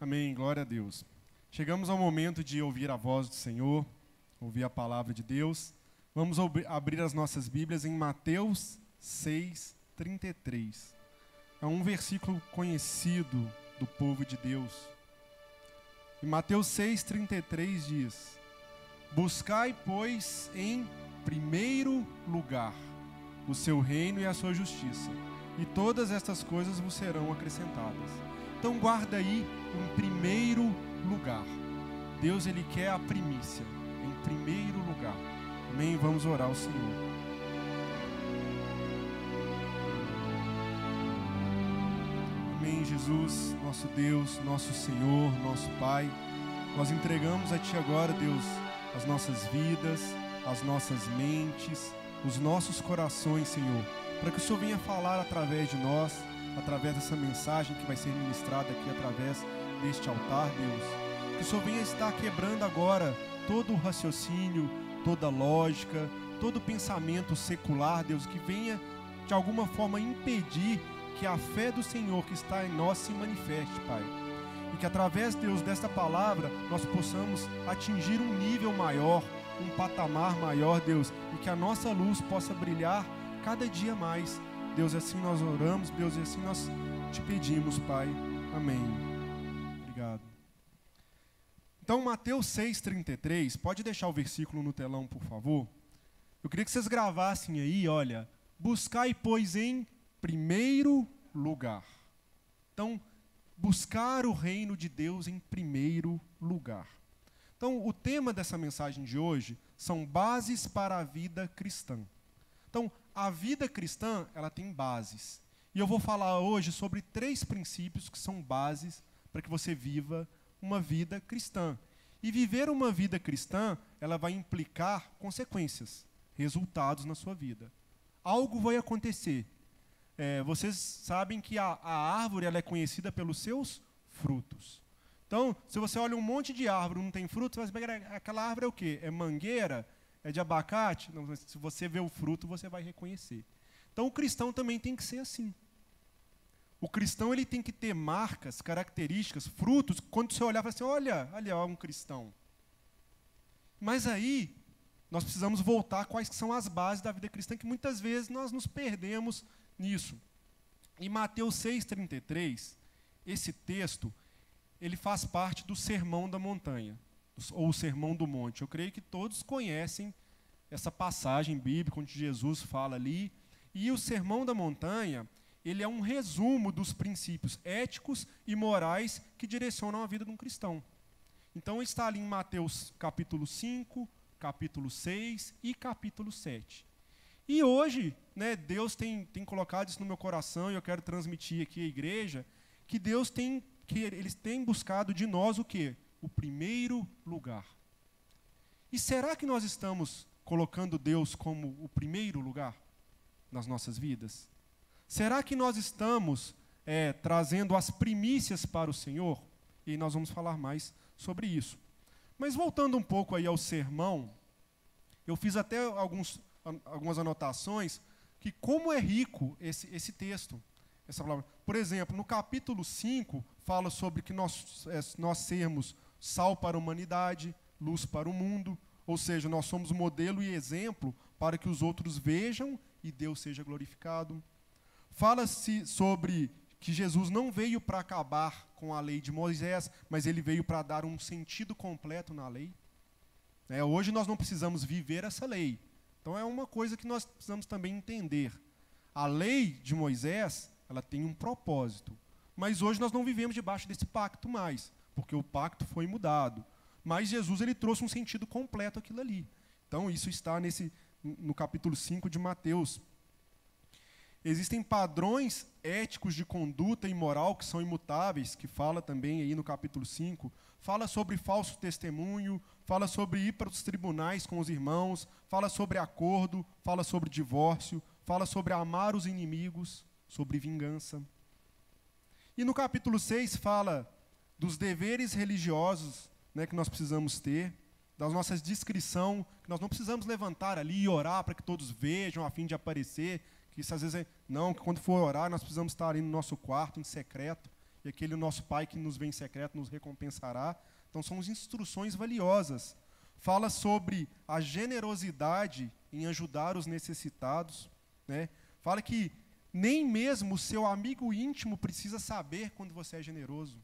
Amém, glória a Deus. Chegamos ao momento de ouvir a voz do Senhor, ouvir a palavra de Deus. Vamos abrir as nossas Bíblias em Mateus 6:33. É um versículo conhecido do povo de Deus. E Mateus 6:33 diz: Buscai, pois, em primeiro lugar o seu reino e a sua justiça, e todas estas coisas vos serão acrescentadas. Então guarda aí em primeiro lugar. Deus, Ele quer a primícia, em primeiro lugar. Amém? Vamos orar ao Senhor. Amém, Jesus, nosso Deus, nosso Senhor, nosso Pai. Nós entregamos a Ti agora, Deus, as nossas vidas, as nossas mentes, os nossos corações, Senhor, para que o Senhor venha falar através de nós, através dessa mensagem que vai ser ministrada aqui através deste altar, Deus. Que o Senhor venha estar quebrando agora todo o raciocínio, toda a lógica, todo o pensamento secular, Deus, que venha de alguma forma impedir que a fé do Senhor que está em nós se manifeste, Pai. E que através, Deus, desta palavra, nós possamos atingir um nível maior, um patamar maior, Deus, e que a nossa luz possa brilhar cada dia mais. Deus, assim nós oramos, Deus, e assim nós te pedimos, Pai. Amém. Obrigado. Então, Mateus 6:33, pode deixar o versículo no telão, por favor? Eu queria que vocês gravassem aí, olha, buscai, pois, em primeiro lugar. Então, buscar o reino de Deus em primeiro lugar. Então, o tema dessa mensagem de hoje são bases para a vida cristã. Então, a vida cristã, ela tem bases. E eu vou falar hoje sobre 3 princípios que são bases para que você viva uma vida cristã. E viver uma vida cristã, ela vai implicar consequências, resultados na sua vida. Algo vai acontecer. Vocês sabem que a árvore ela é conhecida pelos seus frutos. Então, se você olha um monte de árvore e não tem fruto, você vai pegar aquela árvore é o quê? É mangueira? É de abacate? Não, se você vê o fruto, você vai reconhecer. Então, o cristão também tem que ser assim. O cristão ele tem que ter marcas, características, frutos. Quando você olhar, você fala assim, olha um cristão. Mas aí, nós precisamos voltar a quais são as bases da vida cristã, que muitas vezes nós nos perdemos nisso. Em Mateus 6:33, esse texto, ele faz parte do Sermão da Montanha, ou o Sermão do Monte. Eu creio que todos conhecem essa passagem bíblica onde Jesus fala ali. E o Sermão da Montanha, ele é um resumo dos princípios éticos e morais que direcionam a vida de um cristão. Então está ali em Mateus capítulo 5, capítulo 6 e capítulo 7. E hoje, Deus tem colocado isso no meu coração e eu quero transmitir aqui à igreja, que eles têm buscado de nós o quê? O primeiro lugar. E será que nós estamos colocando Deus como o primeiro lugar nas nossas vidas? Será que nós estamos trazendo as primícias para o Senhor? E nós vamos falar mais sobre isso. Mas voltando um pouco aí ao sermão, eu fiz até algumas anotações que como é rico esse texto, essa palavra. Por exemplo, no capítulo 5, fala sobre que nós sermos sal para a humanidade, luz para o mundo, ou seja, nós somos modelo e exemplo para que os outros vejam e Deus seja glorificado. Fala-se sobre que Jesus não veio para acabar com a lei de Moisés, mas ele veio para dar um sentido completo na lei. Hoje nós não precisamos viver essa lei. Então é uma coisa que nós precisamos também entender. A lei de Moisés, ela tem um propósito. Mas hoje nós não vivemos debaixo desse pacto mais, porque o pacto foi mudado. Mas Jesus ele trouxe um sentido completo àquilo ali. Então isso está no capítulo 5 de Mateus. Existem padrões éticos de conduta e moral que são imutáveis, que fala também aí no capítulo 5. Fala sobre falso testemunho, fala sobre ir para os tribunais com os irmãos, fala sobre acordo, fala sobre divórcio, fala sobre amar os inimigos, sobre vingança. E no capítulo 6 fala dos deveres religiosos que nós precisamos ter, da nossa discrição, que nós não precisamos levantar ali e orar para que todos vejam a fim de aparecer, que isso às vezes que quando for orar nós precisamos estar ali no nosso quarto, em secreto, e aquele nosso Pai que nos vê em secreto nos recompensará. Então são instruções valiosas. Fala sobre a generosidade em ajudar os necessitados, né? Fala que nem mesmo o seu amigo íntimo precisa saber quando você é generoso.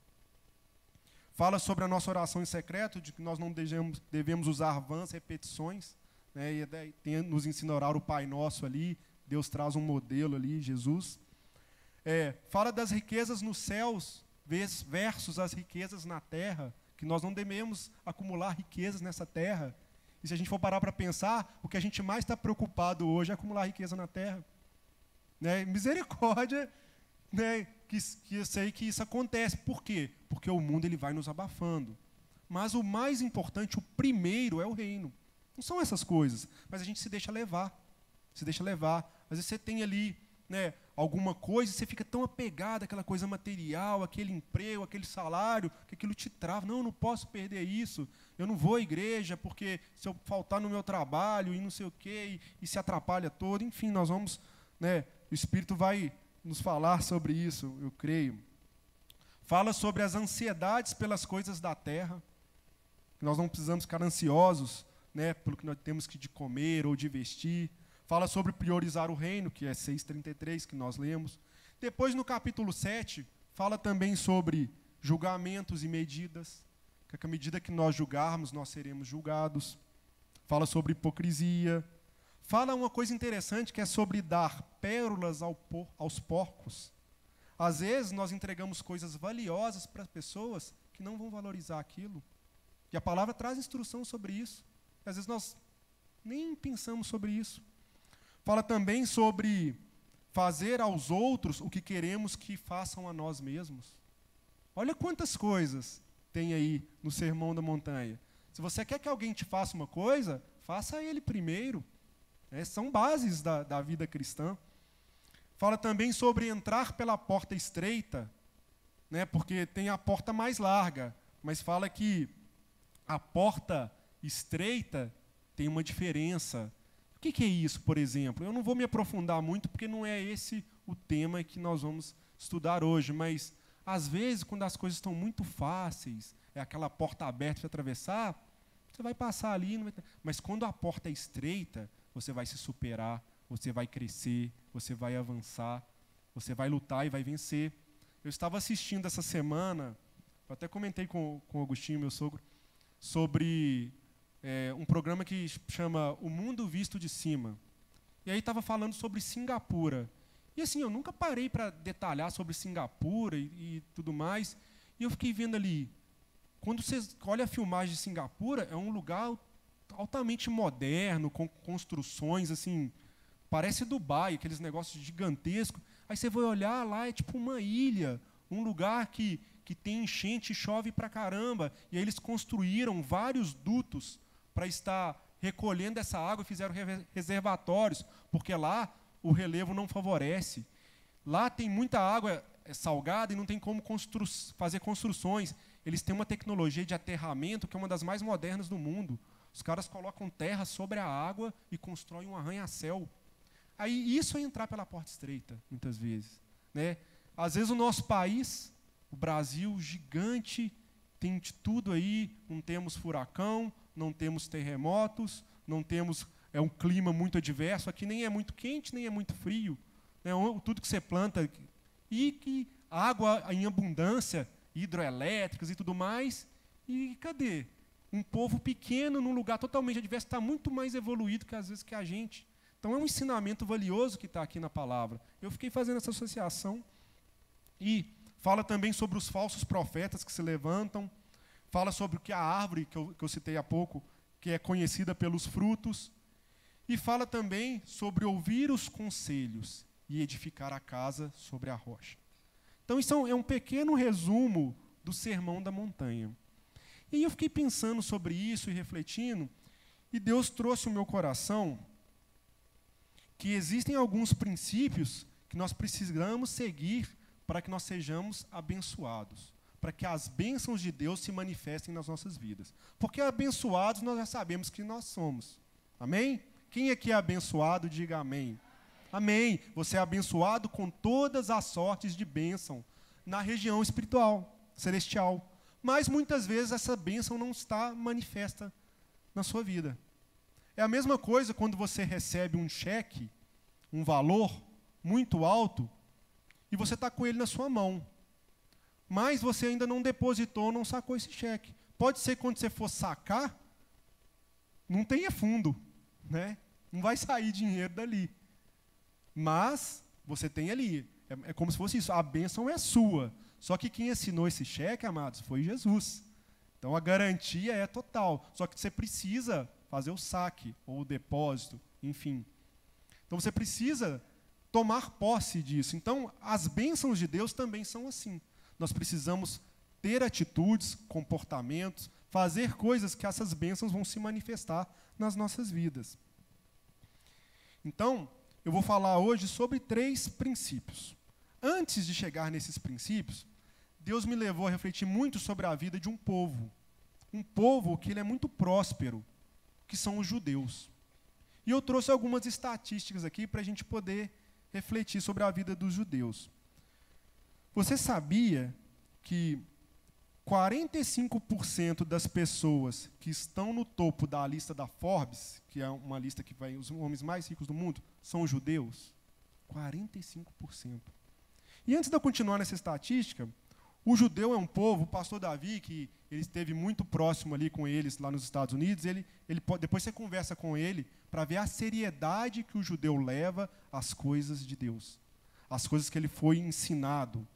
Fala sobre a nossa oração em secreto, de que nós não devemos usar vãs repetições, né? E nos ensina a orar o Pai Nosso ali. Deus traz um modelo ali, Jesus. Fala das riquezas nos céus versus as riquezas na terra, que nós não devemos acumular riquezas nessa terra. E se a gente for parar para pensar, o que a gente mais está preocupado hoje é acumular riqueza na terra. Né? Misericórdia, né? que eu sei que isso acontece. Por quê? Porque o mundo ele vai nos abafando. Mas o mais importante, o primeiro, é o reino. Não são essas coisas, mas a gente se deixa levar. Se deixa levar. Às vezes você tem ali, né, alguma coisa e você fica tão apegado àquela coisa material, aquele emprego, aquele salário, que aquilo te trava. Não, eu não posso perder isso. Eu não vou à igreja porque se eu faltar no meu trabalho e não sei o quê, e se atrapalha todo. Enfim, nós vamos, né, o Espírito vai nos falar sobre isso, eu creio. Fala sobre as ansiedades pelas coisas da terra. Nós não precisamos ficar ansiosos, né, pelo que nós temos de comer ou de vestir. Fala sobre priorizar o reino, que é 6:33, que nós lemos. Depois, no capítulo 7, fala também sobre julgamentos e medidas, que à medida que nós julgarmos, nós seremos julgados. Fala sobre hipocrisia. Fala uma coisa interessante, que é sobre dar pérolas aos porcos. Às vezes, nós entregamos coisas valiosas para as pessoas que não vão valorizar aquilo. E a palavra traz instrução sobre isso. Às vezes, nós nem pensamos sobre isso. Fala também sobre fazer aos outros o que queremos que façam a nós mesmos. Olha quantas coisas tem aí no Sermão da Montanha. Se você quer que alguém te faça uma coisa, faça a ele primeiro. São bases da vida cristã. Fala também sobre entrar pela porta estreita, né, porque tem a porta mais larga, mas fala que a porta estreita tem uma diferença. O que é isso, por exemplo? Eu não vou me aprofundar muito, porque não é esse o tema que nós vamos estudar hoje, mas, às vezes, quando as coisas estão muito fáceis, é aquela porta aberta para atravessar, você vai passar ali, mas quando a porta é estreita, você vai se superar, você vai crescer, você vai avançar, você vai lutar e vai vencer. Eu estava assistindo essa semana, eu até comentei com o Agostinho, meu sogro, sobre um programa que chama O Mundo Visto de Cima. E aí estava falando sobre Singapura. E assim, eu nunca parei para detalhar sobre Singapura e tudo mais. E eu fiquei vendo ali, quando você olha a filmagem de Singapura, é um lugar altamente moderno, com construções, assim, parece Dubai, aqueles negócios gigantescos. Aí você vai olhar lá, é tipo uma ilha, um lugar que tem enchente e chove pra caramba. E aí eles construíram vários dutos para estar recolhendo essa água e fizeram reservatórios, porque lá o relevo não favorece. Lá tem muita água salgada e não tem como fazer construções. Eles têm uma tecnologia de aterramento que é uma das mais modernas do mundo. Os caras colocam terra sobre a água e constroem um arranha-céu. Aí isso é entrar pela porta estreita, muitas vezes. Né? Às vezes o nosso país, o Brasil, gigante, tem de tudo aí, não temos furacão, não temos terremotos, não temos um clima muito adverso, aqui nem é muito quente, nem é muito frio. Né? Tudo que você planta, e que água em abundância, hidroelétricas e tudo mais, e cadê? Um povo pequeno, num lugar totalmente adverso, está muito mais evoluído que às vezes que a gente. Então é um ensinamento valioso que está aqui na palavra. Eu fiquei fazendo essa associação. E fala também sobre os falsos profetas que se levantam, fala sobre o que a árvore, que eu citei há pouco, que é conhecida pelos frutos, e fala também sobre ouvir os conselhos e edificar a casa sobre a rocha. Então isso é um pequeno resumo do Sermão da Montanha. E eu fiquei pensando sobre isso e refletindo, e Deus trouxe ao meu coração que existem alguns princípios que nós precisamos seguir para que nós sejamos abençoados, para que as bênçãos de Deus se manifestem nas nossas vidas. Porque abençoados nós já sabemos que nós somos. Amém? Quem aqui é abençoado, diga amém. Amém. Você é abençoado com todas as sortes de bênção. na região espiritual, celestial. Mas muitas vezes essa bênção não está manifesta na sua vida. É a mesma coisa quando você recebe um cheque, um valor muito alto, e você está com ele na sua mão. Mas você ainda não depositou, não sacou esse cheque. Pode ser que quando você for sacar, não tenha fundo, né? Não vai sair dinheiro dali. Mas você tem ali. É como se fosse isso. A bênção é sua. Só que quem assinou esse cheque, amados, foi Jesus. Então a garantia é total. Só que você precisa fazer o saque ou o depósito, enfim. Então você precisa tomar posse disso. Então as bênçãos de Deus também são assim. Nós precisamos ter atitudes, comportamentos, fazer coisas que essas bênçãos vão se manifestar nas nossas vidas. Então, eu vou falar hoje sobre 3 princípios. Antes de chegar nesses princípios, Deus me levou a refletir muito sobre a vida de um povo. Um povo que ele é muito próspero, que são os judeus. E eu trouxe algumas estatísticas aqui para a gente poder refletir sobre a vida dos judeus. Você sabia que 45% das pessoas que estão no topo da lista da Forbes, que é uma lista que vai os homens mais ricos do mundo, são judeus? 45%. E antes de eu continuar nessa estatística, o judeu é um povo, o pastor Davi, que ele esteve muito próximo ali com eles lá nos Estados Unidos, depois você conversa com ele para ver a seriedade que o judeu leva às coisas de Deus, às coisas que ele foi ensinado.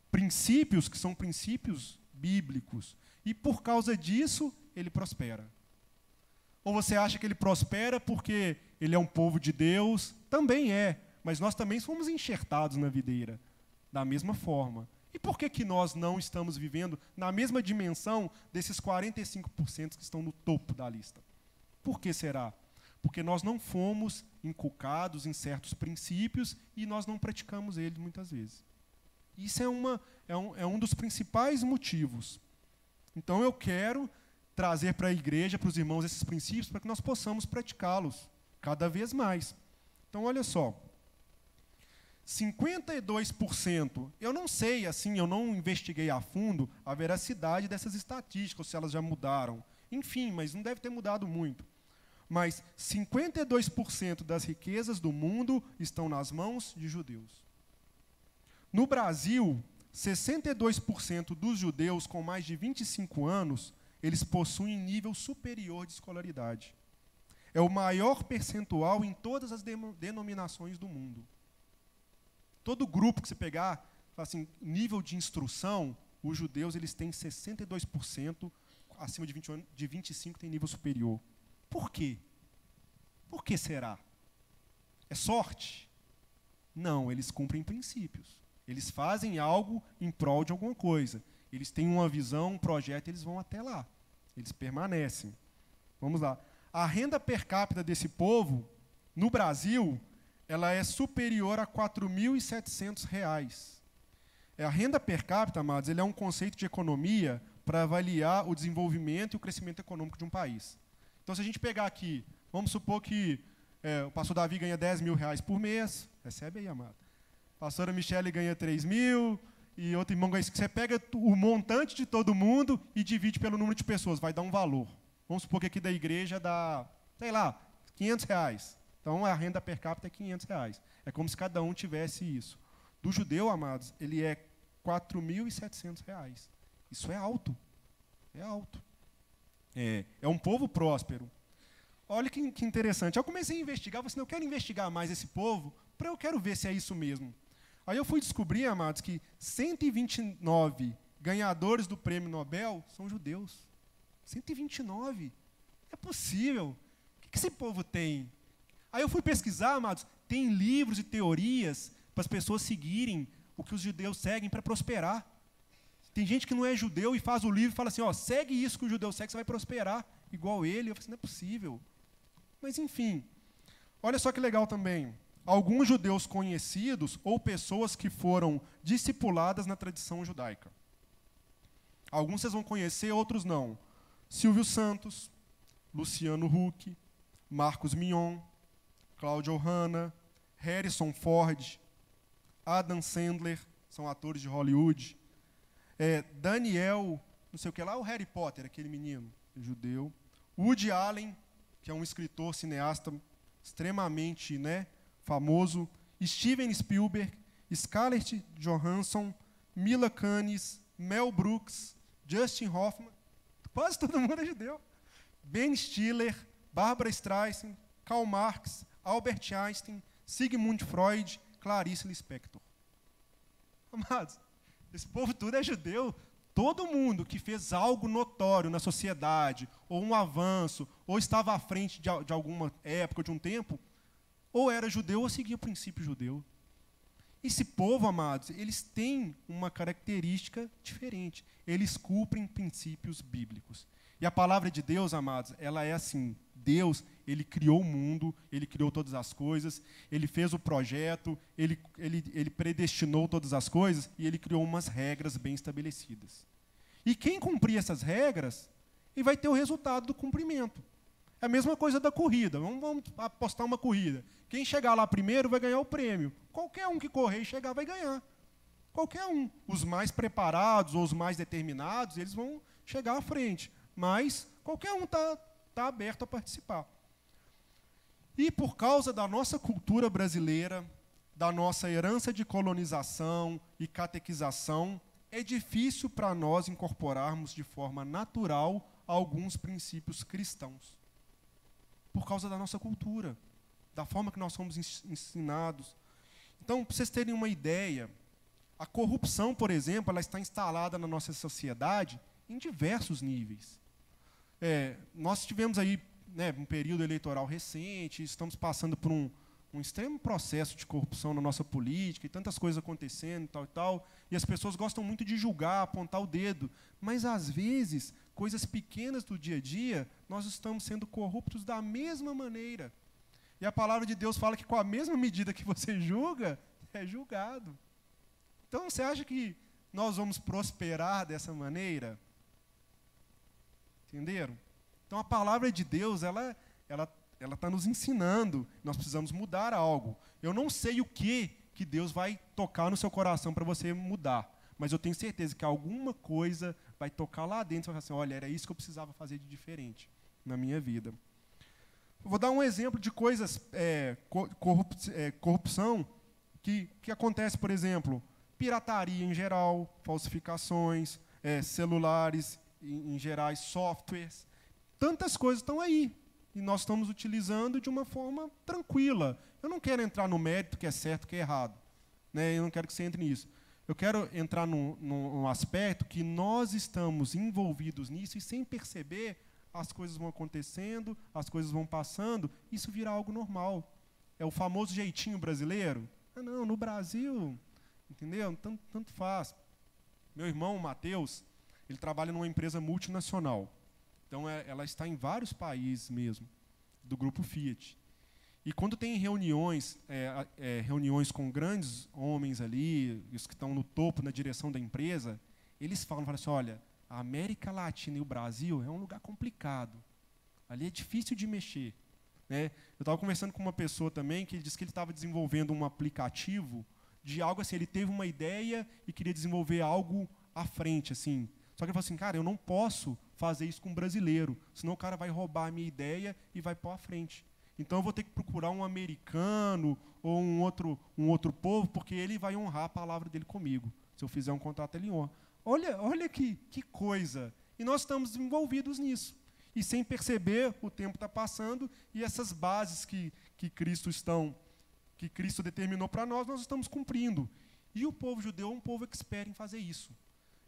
Princípios que são princípios bíblicos. E por causa disso, ele prospera. Ou você acha que ele prospera porque ele é um povo de Deus? Também é. Mas nós também somos enxertados na videira, da mesma forma. E por que nós não estamos vivendo na mesma dimensão desses 45% que estão no topo da lista? Por que será? Porque nós não fomos inculcados em certos princípios e nós não praticamos eles muitas vezes. Isso é um dos principais motivos. Então eu quero trazer para a igreja, para os irmãos, esses princípios para que nós possamos praticá-los cada vez mais. Então olha só, 52%, eu não sei, assim, eu não investiguei a fundo a veracidade dessas estatísticas, se elas já mudaram. Enfim, mas não deve ter mudado muito. Mas 52% das riquezas do mundo estão nas mãos de judeus. No Brasil, 62% dos judeus com mais de 25 anos, eles possuem nível superior de escolaridade. É o maior percentual em todas as denominações do mundo. Todo grupo que você pegar, assim, nível de instrução, os judeus eles têm 62%, acima de 25 tem nível superior. Por quê? Por que será? É sorte? Não, eles cumprem princípios. Eles fazem algo em prol de alguma coisa. Eles têm uma visão, um projeto, eles vão até lá. Eles permanecem. Vamos lá. A renda per capita desse povo, no Brasil, ela é superior a R$ 4.700. A renda per capita, amados, ele é um conceito de economia para avaliar o desenvolvimento e o crescimento econômico de um país. Então, se a gente pegar aqui, vamos supor que o pastor Davi ganha R$10.000 por mês. Recebe aí, amado. A pastora Michele ganha 3.000, e outro irmão ganha isso. Você pega o montante de todo mundo e divide pelo número de pessoas, vai dar um valor. Vamos supor que aqui da igreja dá, sei lá, R$500. Então, a renda per capita é R$500. É como se cada um tivesse isso. Do judeu, amados, ele é R$ 4.700. Isso é alto. É alto. É um povo próspero. Olha que interessante. Eu comecei a investigar, falei assim, eu quero investigar mais esse povo, eu quero ver se é isso mesmo. Aí eu fui descobrir, amados, que 129 ganhadores do prêmio Nobel são judeus. 129. É possível. O que esse povo tem? Aí eu fui pesquisar, amados, tem livros e teorias para as pessoas seguirem o que os judeus seguem para prosperar. Tem gente que não é judeu e faz o livro e fala assim, segue isso que o judeu segue, você vai prosperar igual ele. Eu falei assim, não é possível. Mas enfim, olha só que legal também. Alguns judeus conhecidos ou pessoas que foram discipuladas na tradição judaica. Alguns vocês vão conhecer, outros não. Silvio Santos, Luciano Huck, Marcos Mion, Cláudio Hanna, Harrison Ford, Adam Sandler, são atores de Hollywood, Daniel, não sei o que lá, o Harry Potter, aquele menino judeu. Woody Allen, que é um escritor, cineasta extremamente, né, famoso. Steven Spielberg, Scarlett Johansson, Mila Kunis, Mel Brooks, Justin Hoffman, quase todo mundo é judeu. Ben Stiller, Barbra Streisand, Karl Marx, Albert Einstein, Sigmund Freud, Clarice Lispector. Amados, esse povo tudo é judeu. Todo mundo que fez algo notório na sociedade, ou um avanço, ou estava à frente de alguma época, de um tempo, ou era judeu ou seguia o princípio judeu. Esse povo, amados, eles têm uma característica diferente. Eles cumprem princípios bíblicos. E a palavra de Deus, amados, ela é assim. Deus, ele criou o mundo, ele criou todas as coisas, ele fez o projeto, ele predestinou todas as coisas e ele criou umas regras bem estabelecidas. E quem cumprir essas regras, ele vai ter o resultado do cumprimento. É a mesma coisa da corrida. Vamos apostar uma corrida. Quem chegar lá primeiro vai ganhar o prêmio. Qualquer um que correr e chegar vai ganhar. Qualquer um. Os mais preparados ou os mais determinados, eles vão chegar à frente. Mas qualquer um está aberto a participar. E por causa da nossa cultura brasileira, da nossa herança de colonização e catequização, é difícil para nós incorporarmos de forma natural alguns princípios cristãos. Por causa da nossa cultura, da forma que nós somos ensinados. Então, para vocês terem uma ideia, a corrupção, por exemplo, ela está instalada na nossa sociedade em diversos níveis. Nós tivemos aí, né, um período eleitoral recente, estamos passando por um extremo processo de corrupção na nossa política, e tantas coisas acontecendo, e tal, e as pessoas gostam muito de julgar, apontar o dedo, mas, às vezes, coisas pequenas do dia a dia, nós estamos sendo corruptos da mesma maneira. E a palavra de Deus fala que com a mesma medida que você julga, é julgado. Então, você acha que nós vamos prosperar dessa maneira? Entenderam? Então, a palavra de Deus, ela está nos ensinando. Nós precisamos mudar algo. Eu não sei o que Deus vai tocar no seu coração para você mudar, mas eu tenho certeza que alguma coisa vai tocar lá dentro e vai falar assim, olha, era isso que eu precisava fazer de diferente na minha vida. Eu vou dar um exemplo de coisas, corrupção, que acontece, por exemplo, pirataria em geral, falsificações, celulares em gerais, softwares, tantas coisas estão aí. E nós estamos utilizando de uma forma tranquila. Eu não quero entrar no mérito que é certo, que é errado. Né? Eu não quero que você entre nisso. Eu quero entrar num aspecto que nós estamos envolvidos nisso e, sem perceber, as coisas vão acontecendo, as coisas vão passando, isso vira algo normal. É o famoso jeitinho brasileiro. Ah, não, no Brasil, entendeu? Tanto faz. Meu irmão, o Matheus, ele trabalha numa empresa multinacional. Então, ela está em vários países mesmo, do grupo Fiat. E quando tem reuniões com grandes homens ali, os que estão no topo, na direção da empresa, eles falam assim, olha, a América Latina e o Brasil é um lugar complicado. Ali é difícil de mexer. Né? Eu estava conversando com uma pessoa também que ele disse que ele estava desenvolvendo um aplicativo de algo assim, ele teve uma ideia e queria desenvolver algo à frente, assim. Só que ele falou assim, cara, eu não posso fazer isso com um brasileiro, senão o cara vai roubar a minha ideia e vai pôr à frente. Então eu vou ter que procurar um americano ou um outro povo, porque ele vai honrar a palavra dele comigo. Se eu fizer um contrato, ele honra. Olha que coisa. E nós estamos envolvidos nisso. E sem perceber, o tempo está passando e essas bases que Cristo determinou para nós, nós estamos cumprindo. E o povo judeu é um povo expert em fazer isso.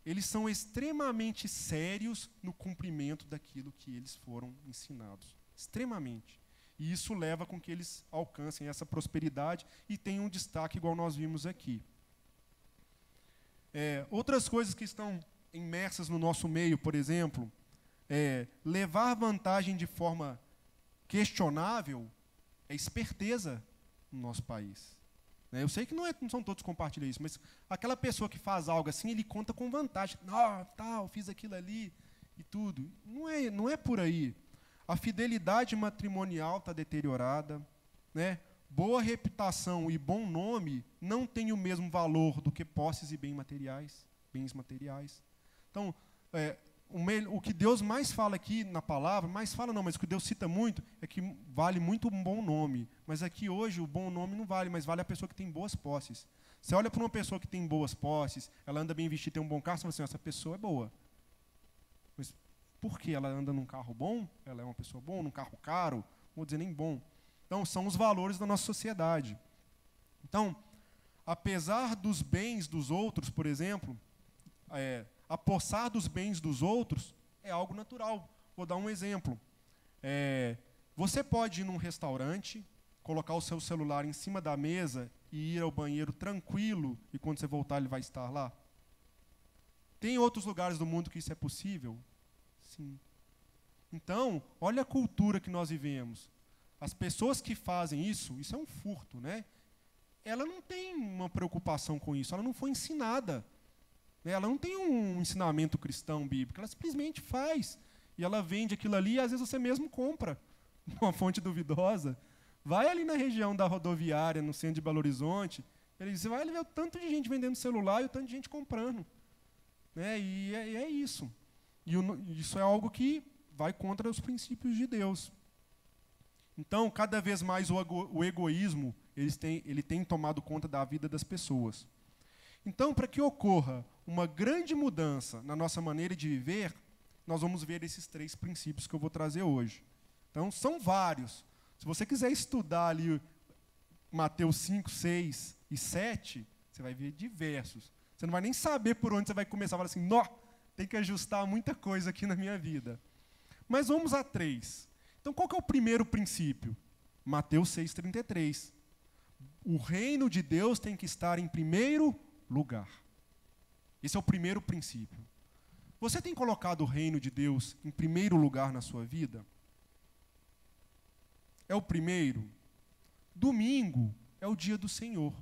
Eles são extremamente sérios no cumprimento daquilo que eles foram ensinados. Extremamente. E isso leva com que eles alcancem essa prosperidade e tenham um destaque igual nós vimos aqui. Outras coisas que estão imersas no nosso meio, por exemplo, levar vantagem de forma questionável é esperteza no nosso país. Eu sei que não são todos que compartilham isso, mas aquela pessoa que faz algo assim, ele conta com vantagem. Eu fiz aquilo ali e tudo. Não é por aí. A fidelidade matrimonial está deteriorada. Né? Boa reputação e bom nome não têm o mesmo valor do que posses e bens bens materiais. Então, o que Deus mais fala aqui na palavra, mais fala não, mas o que Deus cita muito, é que vale muito um bom nome. Mas aqui hoje o bom nome não vale, mas vale a pessoa que tem boas posses. Você olha para uma pessoa que tem boas posses, ela anda bem vestida, tem um bom carro, você fala assim, essa pessoa é boa. Mas por que ela anda num carro bom? Ela é uma pessoa boa, num carro caro? Não vou dizer nem bom. Então, são os valores da nossa sociedade. Então, apesar dos bens dos outros, por exemplo, apossar dos bens dos outros é algo natural. Vou dar um exemplo. Você pode ir num restaurante, colocar o seu celular em cima da mesa e ir ao banheiro tranquilo, e quando você voltar ele vai estar lá? Tem outros lugares do mundo que isso é possível? Sim. Então, olha a cultura que nós vivemos. As pessoas que fazem isso é um furto, né? Ela não tem uma preocupação com isso, ela não foi ensinada. Ela não tem um ensinamento cristão bíblico, ela simplesmente faz. E ela vende aquilo ali e às vezes você mesmo compra. Uma fonte duvidosa. Vai ali na região da rodoviária, no centro de Belo Horizonte, você vai ver o tanto de gente vendendo celular e o tanto de gente comprando. E é isso. E isso é algo que vai contra os princípios de Deus. Então, cada vez mais o egoísmo ele tem tomado conta da vida das pessoas. Então, para que ocorra uma grande mudança na nossa maneira de viver, nós vamos ver esses 3 princípios que eu vou trazer hoje. Então, são vários. Se você quiser estudar ali Mateus 5, 6 e 7, você vai ver diversos. Você não vai nem saber por onde você vai começar. Vai falar assim, tem que ajustar muita coisa aqui na minha vida. Mas vamos a 3. Então, qual que é o primeiro princípio? Mateus 6,33. O reino de Deus tem que estar em primeiro lugar. Esse é o primeiro princípio. Você tem colocado o reino de Deus em primeiro lugar na sua vida? É o primeiro. Domingo é o dia do Senhor.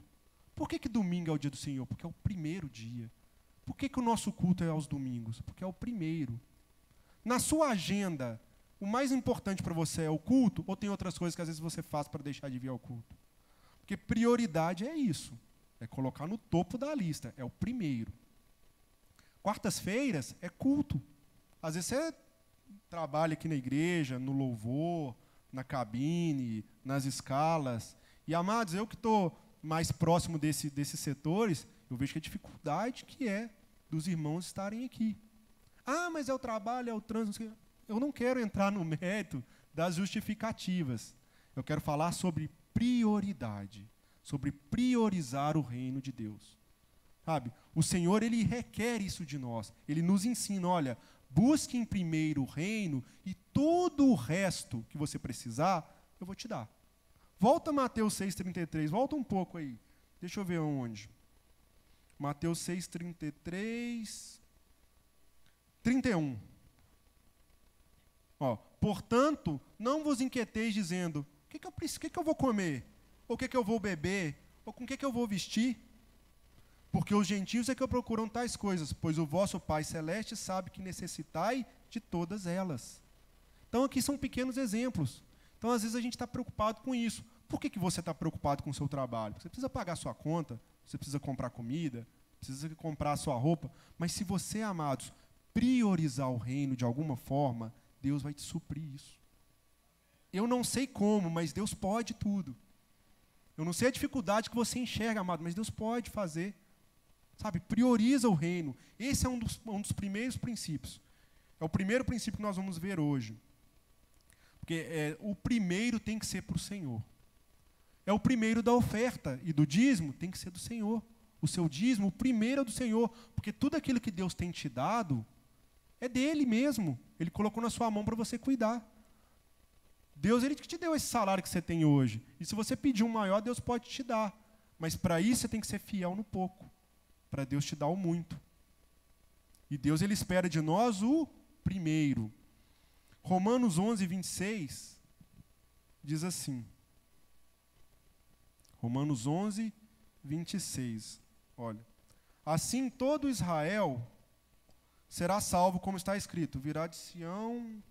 Por que domingo é o dia do Senhor? Porque é o primeiro dia. Por que o nosso culto é aos domingos? Porque é o primeiro. Na sua agenda, o mais importante para você é o culto ou tem outras coisas que às vezes você faz para deixar de vir ao culto? Porque prioridade é isso. É colocar no topo da lista. É o primeiro. Quartas-feiras é culto. Às vezes você trabalha aqui na igreja, no louvor, na cabine, nas escalas. E, amados, eu que estou mais próximo desses setores, eu vejo que a dificuldade que é dos irmãos estarem aqui. Mas é o trabalho, é o trânsito. Eu não quero entrar no mérito das justificativas. Eu quero falar sobre prioridade, sobre priorizar o reino de Deus. Sabe? O Senhor, Ele requer isso de nós. Ele nos ensina, olha, busque em primeiro o reino e todo o resto que você precisar, eu vou te dar. Volta a Mateus 6,33, volta um pouco aí. Deixa eu ver onde. Mateus 6,33, 31. Portanto, não vos inquieteis dizendo, o que eu vou comer? Ou o que eu vou beber? Ou com o que eu vou vestir? Porque os gentios é que procuram tais coisas, pois o vosso Pai Celeste sabe que necessitai de todas elas. Então, aqui são pequenos exemplos. Então, às vezes, a gente está preocupado com isso. Por que você está preocupado com o seu trabalho? Porque você precisa pagar a sua conta, você precisa comprar comida, precisa comprar a sua roupa. Mas se você, amados, priorizar o reino de alguma forma, Deus vai te suprir isso. Eu não sei como, mas Deus pode tudo. Eu não sei a dificuldade que você enxerga, amado, mas Deus pode fazer. Sabe, prioriza o reino. Esse é um dos primeiros princípios. É o primeiro princípio que nós vamos ver hoje. Porque o primeiro tem que ser para o Senhor. É o primeiro da oferta e do dízimo tem que ser do Senhor. O seu dízimo, o primeiro é do Senhor. Porque tudo aquilo que Deus tem te dado é dele mesmo. Ele colocou na sua mão para você cuidar. Deus, Ele que te deu esse salário que você tem hoje. E se você pedir um maior, Deus pode te dar. Mas para isso você tem que ser fiel no pouco. Para Deus te dar o muito. E Deus, Ele espera de nós o primeiro. Romanos 11, 26 diz assim. Romanos 11, 26. Olha. Assim todo Israel será salvo, como está escrito. Virá de Sião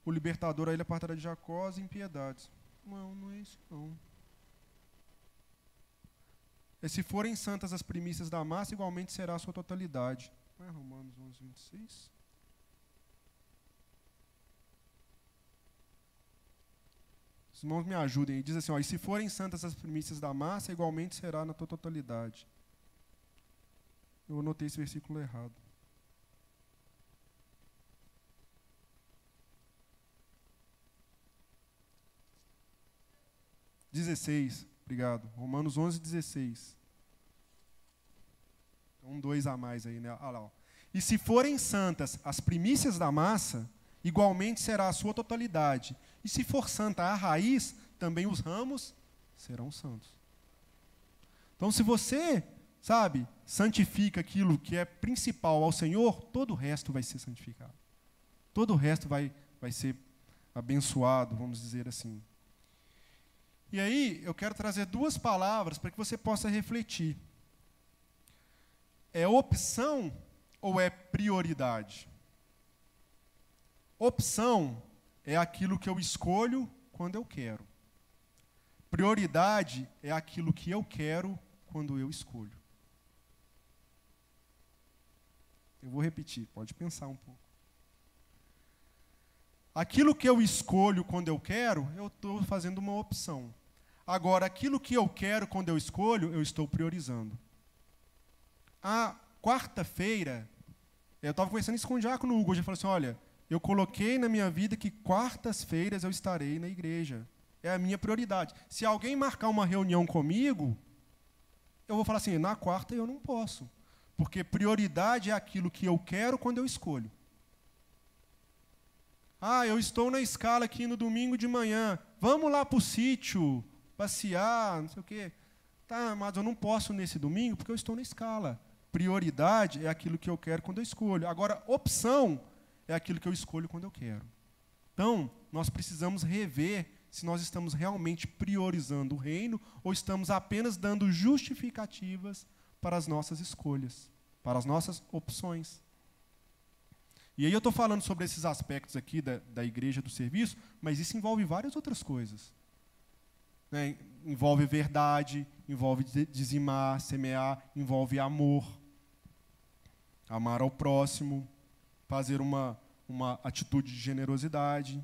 o libertador, a ele apartará de Jacó as impiedades. Não é isso não. Se forem santas as primícias da massa, igualmente será a sua totalidade. Romanos 11, 26. Os irmãos me ajudem. Diz assim, e se forem santas as primícias da massa, igualmente será na tua totalidade. Eu anotei esse versículo errado. Obrigado. Romanos 11, 16. Um 2 a mais aí, né? Olha lá, ó. E se forem santas as primícias da massa, igualmente será a sua totalidade. E se for santa a raiz, também os ramos serão santos. Então, se você, santifica aquilo que é principal ao Senhor, todo o resto vai ser santificado. Todo o resto vai ser abençoado, vamos dizer assim. E aí, eu quero trazer duas palavras para que você possa refletir. É opção ou é prioridade? Opção é aquilo que eu escolho quando eu quero. Prioridade é aquilo que eu quero quando eu escolho. Eu vou repetir, pode pensar um pouco. Aquilo que eu escolho quando eu quero, eu estou fazendo uma opção. Agora, aquilo que eu quero quando eu escolho, eu estou priorizando. A quarta-feira, eu estava conversando isso com o diácono Hugo, ele falou assim, olha, eu coloquei na minha vida que quartas-feiras eu estarei na igreja. É a minha prioridade. Se alguém marcar uma reunião comigo, eu vou falar assim, na quarta eu não posso. Porque prioridade é aquilo que eu quero quando eu escolho. Eu estou na escala aqui no domingo de manhã. Vamos lá para o sítio, passear, não sei o quê. Tá, mas eu não posso nesse domingo porque eu estou na escala. Prioridade é aquilo que eu quero quando eu escolho. Agora, opção é aquilo que eu escolho quando eu quero. Então, nós precisamos rever se nós estamos realmente priorizando o reino ou estamos apenas dando justificativas para as nossas escolhas, para as nossas opções. E aí eu estou falando sobre esses aspectos aqui da igreja, do serviço, mas isso envolve várias outras coisas. Né? Envolve verdade, envolve dizimar, semear, envolve amor, amar ao próximo, fazer uma atitude de generosidade.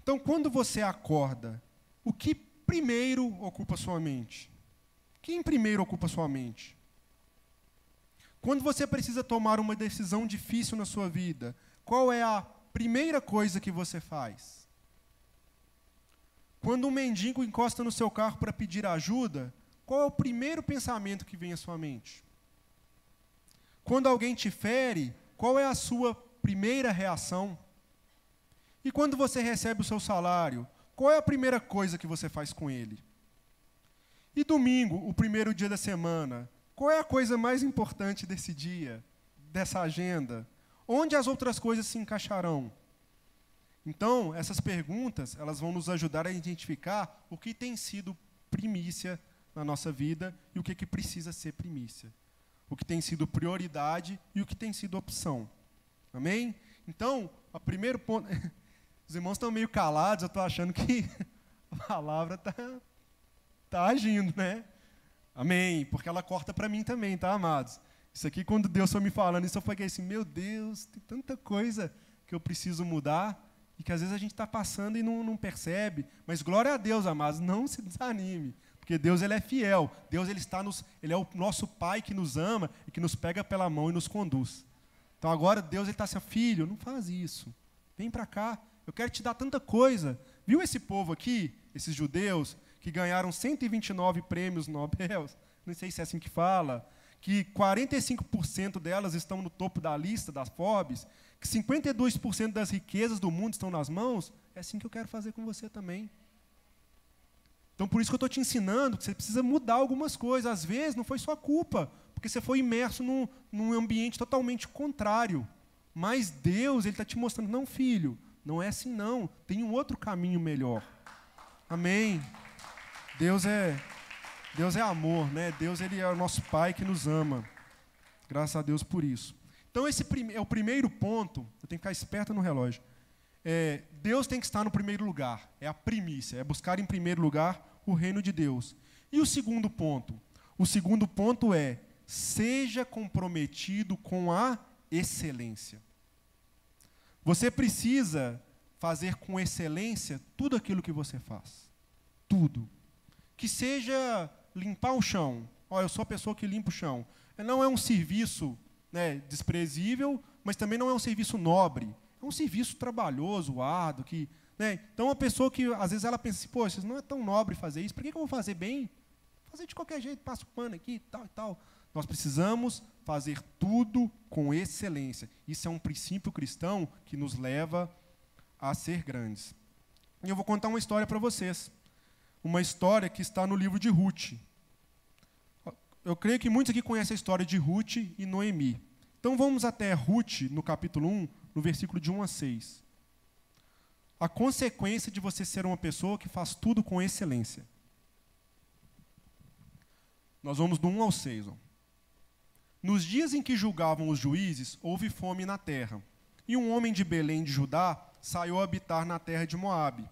Então, quando você acorda, o que primeiro ocupa sua mente? Quem primeiro ocupa sua mente? Quando você precisa tomar uma decisão difícil na sua vida, qual é a primeira coisa que você faz? Quando um mendigo encosta no seu carro para pedir ajuda, qual é o primeiro pensamento que vem à sua mente? Quando alguém te fere, qual é a sua primeira reação? E quando você recebe o seu salário, qual é a primeira coisa que você faz com ele? E domingo, o primeiro dia da semana, qual é a coisa mais importante desse dia, dessa agenda? Onde as outras coisas se encaixarão? Então, essas perguntas, elas vão nos ajudar a identificar o que tem sido primícia na nossa vida e o que precisa ser primícia. O que tem sido prioridade e o que tem sido opção. Amém? Então, o primeiro ponto... Os irmãos estão meio calados, eu estou achando que a palavra está agindo, né? Amém, porque ela corta para mim também, tá, amados? Isso aqui, quando Deus foi me falando isso, eu falei assim, meu Deus, tem tanta coisa que eu preciso mudar e que às vezes a gente está passando e não percebe. Mas glória a Deus, amados, não se desanime, porque Deus ele é fiel. Deus ele é o nosso Pai que nos ama e que nos pega pela mão e nos conduz. Então agora Deus está assim, filho, não faz isso, vem para cá, eu quero te dar tanta coisa. Viu esse povo aqui, esses judeus, que ganharam 129 prêmios Nobel, não sei se é assim que fala, que 45% delas estão no topo da lista das Forbes, que 52% das riquezas do mundo estão nas mãos, é assim que eu quero fazer com você também. Então, por isso que eu estou te ensinando que você precisa mudar algumas coisas. Às vezes, não foi sua culpa, porque você foi imerso num ambiente totalmente contrário. Mas Deus está te mostrando, não, filho, não é assim não, tem um outro caminho melhor. Amém. Deus é amor, né? Deus ele é o nosso Pai que nos ama. Graças a Deus por isso. Então, esse é o primeiro ponto, eu tenho que ficar esperto no relógio. Deus tem que estar no primeiro lugar, é a primícia, é buscar em primeiro lugar o reino de Deus. E o segundo ponto, O segundo ponto é: seja comprometido com a excelência. Você precisa fazer com excelência tudo aquilo que você faz. Tudo. Que seja limpar o chão. Eu sou a pessoa que limpa o chão. Não é um serviço, né, desprezível, mas também não é um serviço nobre. É um serviço trabalhoso, árduo. Né? Então, uma pessoa que, às vezes, ela pensa assim, poxa, não é tão nobre fazer isso, por que eu vou fazer bem? Fazer de qualquer jeito, passo o pano aqui, tal e tal. Nós precisamos fazer tudo com excelência. Isso é um princípio cristão que nos leva a ser grandes. E eu vou contar uma história para vocês. Uma história que está no livro de Ruth. Eu creio que muitos aqui conhecem a história de Ruth e Noemi. Então vamos até Ruth, no capítulo 1, no versículo de 1 a 6. A consequência de você ser uma pessoa que faz tudo com excelência. Nós vamos do 1 ao 6. Nos dias em que julgavam os juízes, houve fome na terra. E um homem de Belém de Judá saiu a habitar na terra de Moabe,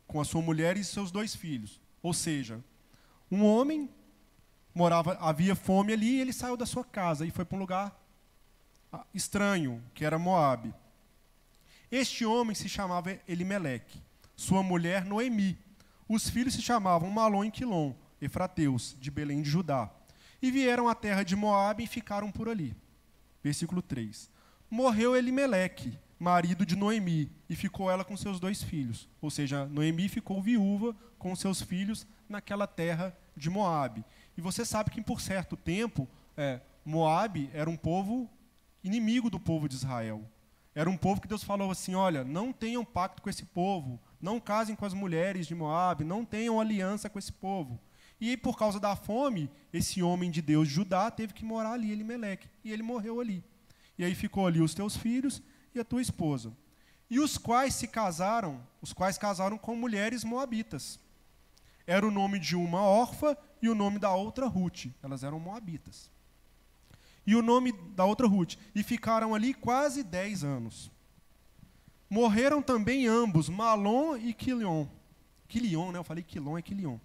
com a sua mulher e seus 2 filhos. Ou seja, um homem havia fome ali, e ele saiu da sua casa e foi para um lugar estranho, que era Moabe. Este homem se chamava Elimeleque, sua mulher Noemi. Os filhos se chamavam Malom e Quilom, efrateus, de Belém de Judá. E vieram à terra de Moabe e ficaram por ali. Versículo 3. Morreu Elimeleque, marido de Noemi, e ficou ela com seus 2 filhos. Ou seja, Noemi ficou viúva com seus filhos naquela terra de Moabe. E você sabe que por certo tempo, Moabe era um povo inimigo do povo de Israel. Era um povo que Deus falou assim, olha, não tenham pacto com esse povo, não casem com as mulheres de Moabe, não tenham aliança com esse povo. E por causa da fome, esse homem de Deus, Judá, teve que morar ali, Elimeleque, e ele morreu ali. E aí ficou ali os teus filhos e a tua esposa. E os quais casaram com mulheres moabitas. Era o nome de uma órfã e o nome da outra Ruth. Elas eram moabitas. E o nome da outra Ruth. E ficaram ali quase 10 anos. Morreram também ambos, Malom e Quilion. Quilion, né? Eu falei Quilom, é Quilion.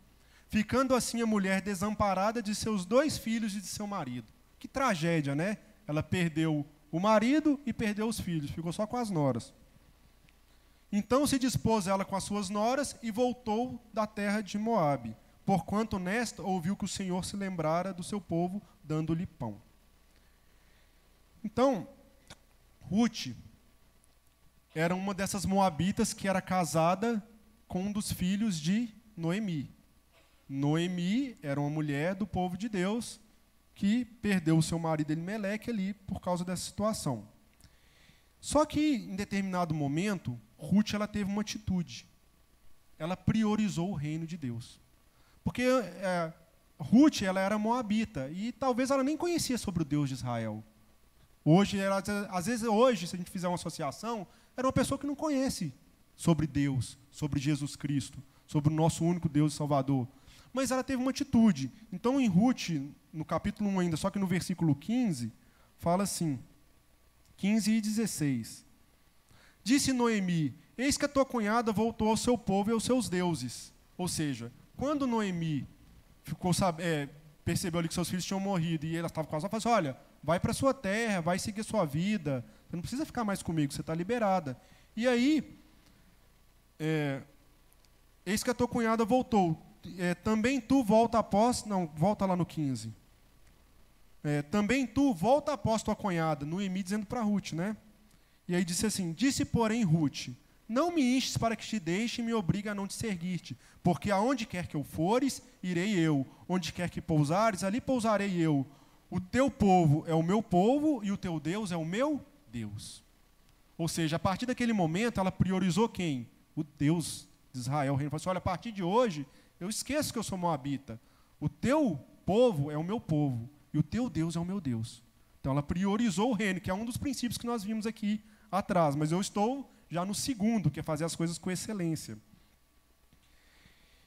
Ficando assim a mulher desamparada de seus 2 filhos e de seu marido. Que tragédia, né? Ela perdeu o marido e perdeu os filhos. Ficou só com as noras. Então se dispôs ela com as suas noras e voltou da terra de Moabe, porquanto nesta ouviu que o Senhor se lembrara do seu povo, dando-lhe pão. Então, Ruth era uma dessas moabitas que era casada com um dos filhos de Noemi. Noemi era uma mulher do povo de Deus que perdeu o seu marido Elimeleque ali por causa dessa situação. Só que, em determinado momento, Ruth ela teve uma atitude. Ela priorizou o reino de Deus. Porque Ruth ela era moabita e talvez ela nem conhecia sobre o Deus de Israel. Às vezes, se a gente fizer uma associação, era uma pessoa que não conhece sobre Deus, sobre Jesus Cristo, sobre o nosso único Deus e Salvador. Mas ela teve uma atitude. Então, em Ruth, no capítulo 1 ainda, só que no versículo 15, fala assim, 15 e 16. Disse Noemi, eis que a tua cunhada voltou ao seu povo e aos seus deuses. Ou seja, quando Noemi percebeu ali que seus filhos tinham morrido e ela estava com ela falou assim, olha, vai para a sua terra, vai seguir a sua vida, você não precisa ficar mais comigo, você está liberada. E aí, eis que a tua cunhada voltou. Também tu volta após... Não, volta lá no 15. Também tu volta após tua cunhada. Noemi dizendo para Ruth, né? E aí disse assim, disse porém Ruth, não me enches para que te deixe e me obrigue a não te seguir-te, porque aonde quer que eu fores, irei eu. Onde quer que pousares, ali pousarei eu. O teu povo é o meu povo e o teu Deus é o meu Deus. Ou seja, a partir daquele momento, ela priorizou quem? O Deus de Israel. Ele falou assim, olha, a partir de hoje, eu esqueço que eu sou moabita. O teu povo é o meu povo e o teu Deus é o meu Deus. Então, ela priorizou o reino, que é um dos princípios que nós vimos aqui atrás. Mas eu estou já no segundo, que é fazer as coisas com excelência.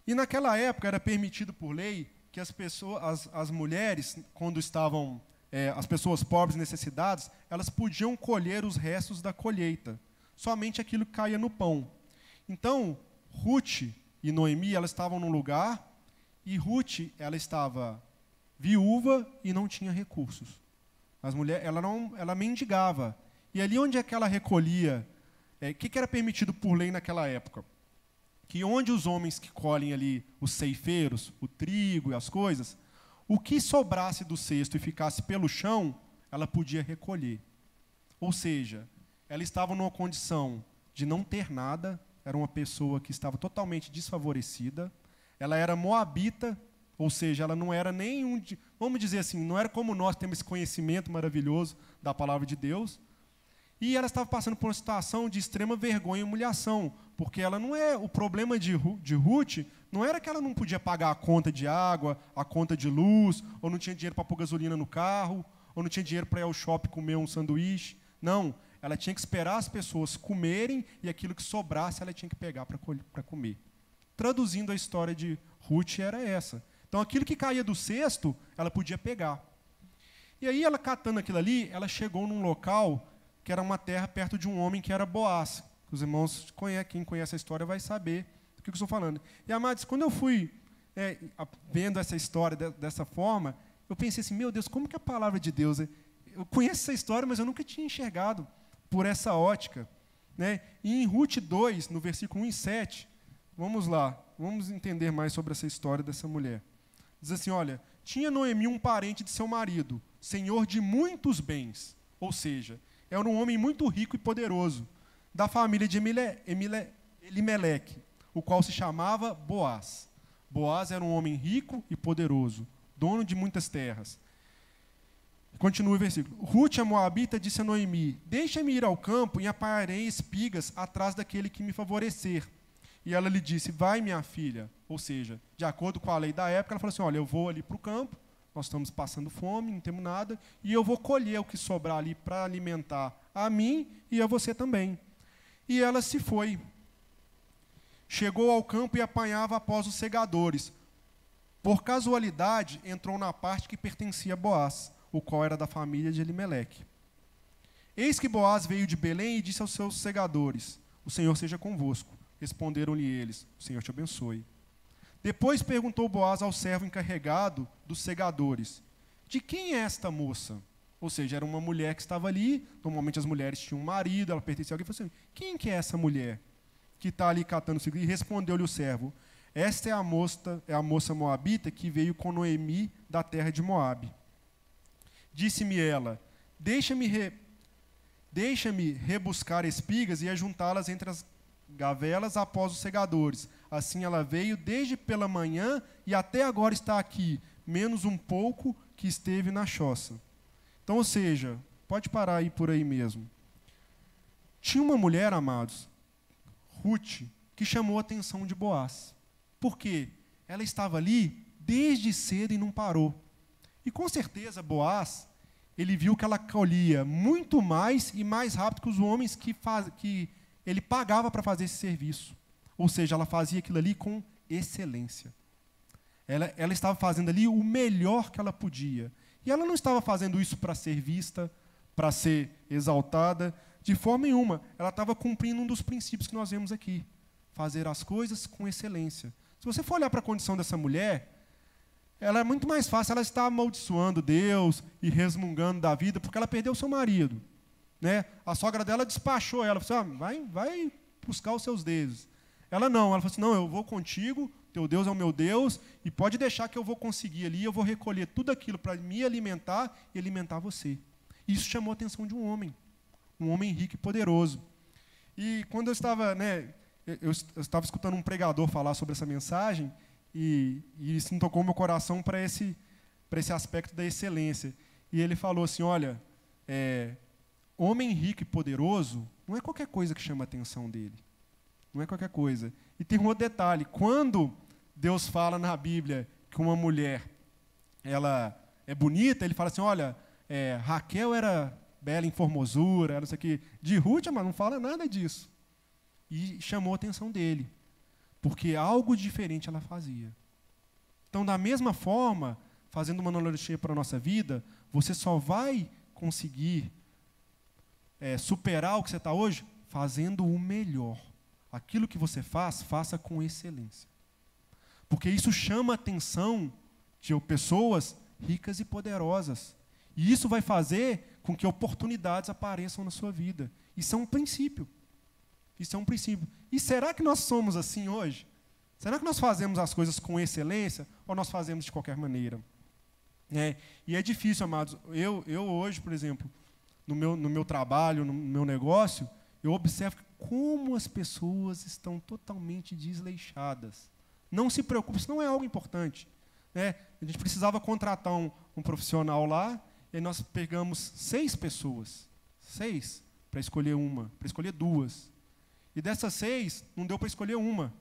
E naquela época era permitido por lei que as mulheres, quando estavam, as pessoas pobres necessitadas, elas podiam colher os restos da colheita, somente aquilo que caía no pão. Então, Ruth e Noemi, elas estavam num lugar, e Ruth, ela estava viúva e não tinha recursos. Ela mendigava. E ali onde é que ela recolhia? O que era permitido por lei naquela época? Que onde os homens que colhem ali os ceifeiros, o trigo e as coisas, o que sobrasse do cesto e ficasse pelo chão, ela podia recolher. Ou seja, ela estava numa condição de não ter nada, era uma pessoa que estava totalmente desfavorecida, ela era moabita, ou seja, ela não era nenhum, vamos dizer assim, não era como nós temos esse conhecimento maravilhoso da palavra de Deus, e ela estava passando por uma situação de extrema vergonha e humilhação, porque ela não é, o problema de Ruth não era que ela não podia pagar a conta de água, a conta de luz, ou não tinha dinheiro para pôr gasolina no carro, ou não tinha dinheiro para ir ao shopping comer um sanduíche. Não, ela tinha que esperar as pessoas comerem e aquilo que sobrasse ela tinha que pegar para comer. Traduzindo a história de Ruth era essa. Então aquilo que caía do cesto, ela podia pegar. E aí ela catando aquilo ali, ela chegou num local que era uma terra perto de um homem que era Boaz. Os irmãos quem conhece a história vai saber do que eu estou falando. E, amados, quando eu fui vendo essa história dessa forma, eu pensei assim, meu Deus, como que a palavra de Deus... Eu conheço essa história, mas eu nunca tinha enxergado por essa ótica. Né? E em Ruth 2, no versículo 1 e 7, vamos lá, vamos entender mais sobre essa história dessa mulher. Diz assim, olha, tinha Noemi um parente de seu marido, senhor de muitos bens, ou seja, era um homem muito rico e poderoso, da família de Elimeleque, o qual se chamava Boaz. Boaz era um homem rico e poderoso, dono de muitas terras. Continua o versículo. Ruth, a moabita, disse a Noemi, deixa-me ir ao campo e apanharei espigas atrás daquele que me favorecer. E ela lhe disse, vai, minha filha. Ou seja, de acordo com a lei da época, ela falou assim, olha, eu vou ali para o campo, nós estamos passando fome, não temos nada, e eu vou colher o que sobrar ali para alimentar a mim e a você também. E ela se foi. Chegou ao campo e apanhava após os segadores. Por casualidade, entrou na parte que pertencia a Boaz, o qual era da família de Elimeleque. Eis que Boaz veio de Belém e disse aos seus segadores, o Senhor seja convosco. Responderam-lhe eles, o Senhor te abençoe. Depois perguntou Boaz ao servo encarregado dos segadores, de quem é esta moça? Ou seja, era uma mulher que estava ali, normalmente as mulheres tinham um marido, ela pertencia a alguém, falou assim, quem que é essa mulher que está ali catando o cigarro? E respondeu-lhe o servo, esta é a moça moabita que veio com Noemi da terra de Moabe. Disse-me ela, deixa-me rebuscar espigas e ajuntá-las entre as gavelas após os segadores. Assim ela veio desde pela manhã e até agora está aqui, menos um pouco que esteve na choça. Então, ou seja, pode parar aí por aí mesmo. Tinha uma mulher, amados, Ruth, que chamou a atenção de Boaz. Por quê? Ela estava ali desde cedo e não parou. E com certeza Boaz, ele viu que ela colhia muito mais e mais rápido que os homens que ele pagava para fazer esse serviço. Ou seja, ela fazia aquilo ali com excelência. Ela estava fazendo ali o melhor que ela podia. E ela não estava fazendo isso para ser vista, para ser exaltada, de forma nenhuma. Ela estava cumprindo um dos princípios que nós vemos aqui. Fazer as coisas com excelência. Se você for olhar para a condição dessa mulher, ela é muito mais fácil, ela está amaldiçoando Deus e resmungando da vida, porque ela perdeu o seu marido. Né? A sogra dela despachou ela, falou assim, vai buscar os seus deuses. Ela não, ela falou assim, não, eu vou contigo, teu Deus é o meu Deus, e pode deixar que eu vou conseguir ali, eu vou recolher tudo aquilo para me alimentar e alimentar você. Isso chamou a atenção de um homem rico e poderoso. E quando eu estava escutando um pregador falar sobre essa mensagem, e isso me tocou meu coração para esse aspecto da excelência. E ele falou assim, olha, homem rico e poderoso não é qualquer coisa que chama a atenção dele. Não é qualquer coisa. E tem um outro detalhe. Quando Deus fala na Bíblia que uma mulher ela é bonita, ele fala assim, olha, Raquel era bela em formosura, não sei o quê. De Ruth, mas não fala nada disso. E chamou a atenção dele. Porque algo diferente ela fazia. Então, da mesma forma, fazendo uma analogia para a nossa vida, você só vai conseguir superar o que você está hoje fazendo o melhor. Aquilo que você faz, faça com excelência. Porque isso chama a atenção de pessoas ricas e poderosas. E isso vai fazer com que oportunidades apareçam na sua vida. Isso é um princípio. Isso é um princípio. E será que nós somos assim hoje? Será que nós fazemos as coisas com excelência ou nós fazemos de qualquer maneira? E é difícil, amados. Eu hoje, por exemplo, no meu trabalho, no meu negócio, eu observo como as pessoas estão totalmente desleixadas. Não se preocupe, isso não é algo importante. A gente precisava contratar um profissional lá, e aí nós pegamos 6 pessoas, 6, para escolher uma, para escolher 2. E dessas 6, não deu para escolher uma.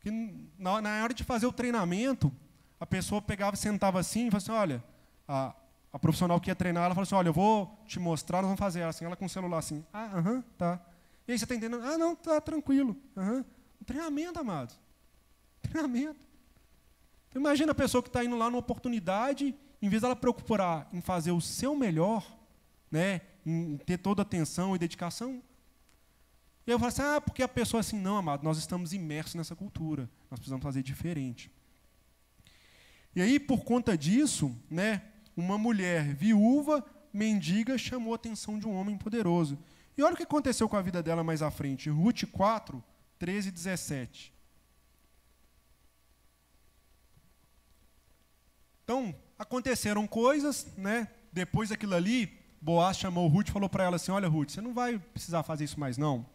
Que na hora de fazer o treinamento, a pessoa pegava, sentava assim e falava assim, olha, a profissional que ia treinar, ela falou assim, olha, eu vou te mostrar, nós vamos fazer assim, ela com o celular assim, tá. E aí você está entendendo? Não, tá tranquilo. Um treinamento, amados. Treinamento. Então, imagina a pessoa que está indo lá numa oportunidade, em vez dela preocupar em fazer o seu melhor, em ter toda a atenção e dedicação. E eu falo assim, porque a pessoa assim, não, amado, nós estamos imersos nessa cultura, nós precisamos fazer diferente. E aí, por conta disso, uma mulher viúva, mendiga, chamou a atenção de um homem poderoso. E olha o que aconteceu com a vida dela mais à frente. Ruth 4, 13 e 17. Então, aconteceram coisas, depois daquilo ali, Boaz chamou Ruth e falou para ela assim, olha, Ruth, você não vai precisar fazer isso mais, não.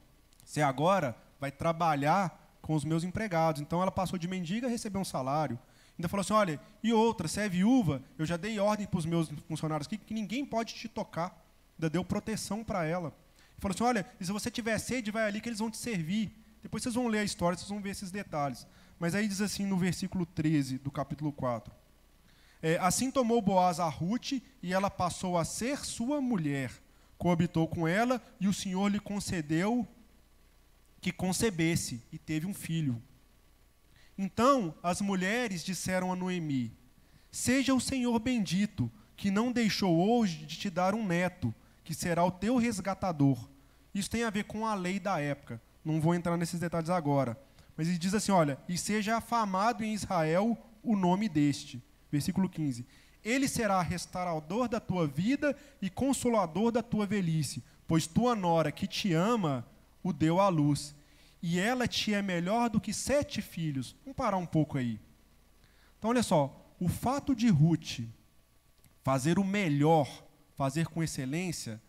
Você agora vai trabalhar com os meus empregados. Então, ela passou de mendiga a receber um salário. Ainda falou assim, olha, e outra, você é viúva, eu já dei ordem para os meus funcionários aqui que ninguém pode te tocar. Ainda deu proteção para ela. Falou assim, olha, e se você tiver sede, vai ali que eles vão te servir. Depois vocês vão ler a história, vocês vão ver esses detalhes. Mas aí diz assim no versículo 13 do capítulo 4. Assim tomou Boaz a Ruth, e ela passou a ser sua mulher. Coabitou com ela, e o Senhor lhe concedeu que concebesse, e teve um filho. Então as mulheres disseram a Noemi, seja o Senhor bendito, que não deixou hoje de te dar um neto, que será o teu resgatador. Isso tem a ver com a lei da época. Não vou entrar nesses detalhes agora. Mas ele diz assim, olha, e seja afamado em Israel o nome deste. Versículo 15. Ele será restaurador da tua vida e consolador da tua velhice, pois tua nora que te ama o deu à luz. E ela te é melhor do que 7 filhos. Vamos parar um pouco aí. Então, olha só. O fato de Ruth fazer o melhor, fazer com excelência,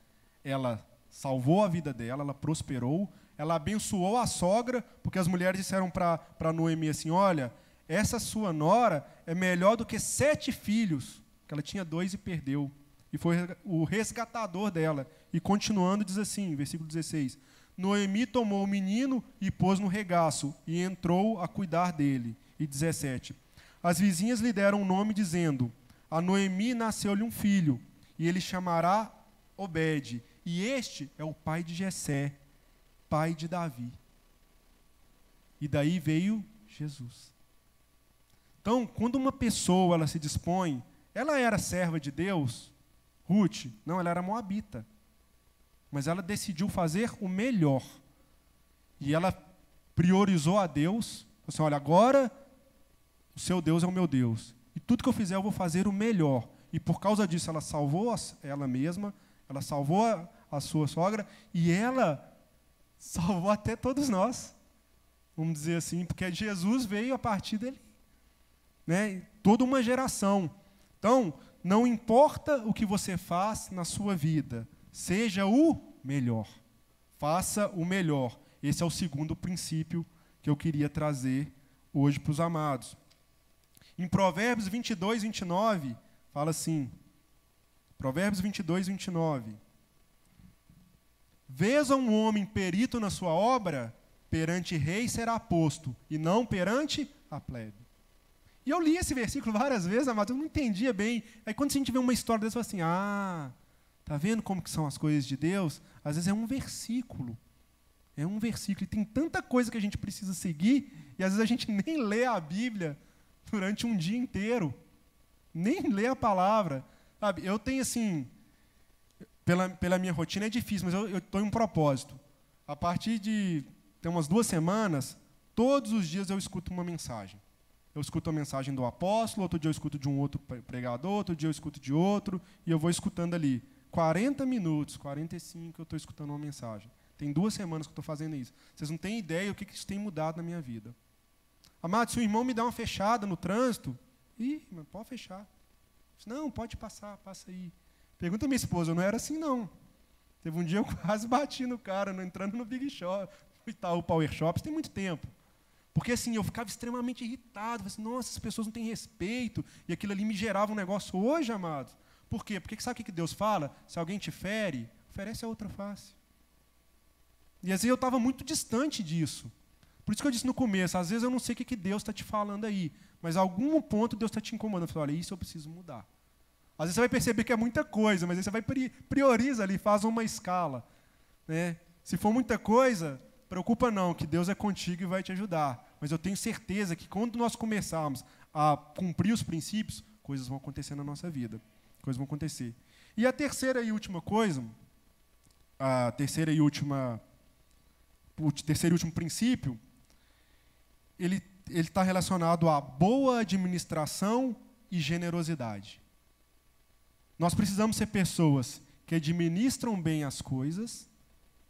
ela salvou a vida dela, ela prosperou, ela abençoou a sogra, porque as mulheres disseram para Noemi assim, olha, essa sua nora é melhor do que 7 filhos, que ela tinha 2 e perdeu. E foi o resgatador dela. E continuando, diz assim, versículo 16, Noemi tomou o menino e pôs no regaço, e entrou a cuidar dele. E 17, as vizinhas lhe deram um nome, dizendo, a Noemi nasceu-lhe um filho, e ele chamará Obed, e este é o pai de Jessé, pai de Davi. E daí veio Jesus. Então, quando uma pessoa ela se dispõe, ela era serva de Deus, Ruth, não, ela era moabita. Mas ela decidiu fazer o melhor. E ela priorizou a Deus. Falou assim, olha, agora o seu Deus é o meu Deus. E tudo que eu fizer eu vou fazer o melhor. E por causa disso ela salvou ela mesma, ela salvou a sua sogra e ela salvou até todos nós. Vamos dizer assim, porque Jesus veio a partir dele. Toda uma geração. Então, não importa o que você faz na sua vida, seja o melhor. Faça o melhor. Esse é o segundo princípio que eu queria trazer hoje para os amados. Em Provérbios 22, 29, fala assim, Provérbios 22, 29. Vês a um homem perito na sua obra, perante rei será posto, e não perante a plebe. E eu li esse versículo várias vezes, amados, eu não entendia bem. Aí quando a gente vê uma história dessa, eu falo assim, tá vendo como que são as coisas de Deus? Às vezes é um versículo. É um versículo. E tem tanta coisa que a gente precisa seguir, e às vezes a gente nem lê a Bíblia durante um dia inteiro. Nem lê a palavra. Sabe? Eu tenho assim, pela minha rotina é difícil, mas eu estou em um propósito. A partir de tem umas 2 semanas, todos os dias eu escuto uma mensagem. Eu escuto a mensagem do apóstolo, outro dia eu escuto de um outro pregador, outro dia eu escuto de outro, e eu vou escutando ali. 40 minutos, 45, eu estou escutando uma mensagem. Tem 2 semanas que eu estou fazendo isso. Vocês não têm ideia o que isso tem mudado na minha vida. Amado, se o irmão me dá uma fechada no trânsito, pode fechar. Não, pode passar, passa aí. Pergunta a minha esposa, eu não era assim não. Teve um dia eu quase bati no cara, entrando no Big Shop, Itaú Power Shops, tem muito tempo. Porque assim, eu ficava extremamente irritado, assim, nossa, essas pessoas não têm respeito, e aquilo ali me gerava um negócio hoje, amados. Por quê? Porque sabe o que Deus fala? Se alguém te fere, oferece a outra face. E às vezes eu estava muito distante disso. Por isso que eu disse no começo, às vezes eu não sei o que Deus está te falando aí, mas a algum ponto Deus está te incomodando. Eu falo, olha, isso eu preciso mudar. Às vezes você vai perceber que é muita coisa, mas aí você vai prioriza ali, faz uma escala. Né? Se for muita coisa, preocupa não, que Deus é contigo e vai te ajudar. Mas eu tenho certeza que quando nós começarmos a cumprir os princípios, coisas vão acontecer na nossa vida. Coisas vão acontecer. E a terceira e última coisa, o terceiro e último princípio, ele está relacionado à boa administração e generosidade. Nós precisamos ser pessoas que administram bem as coisas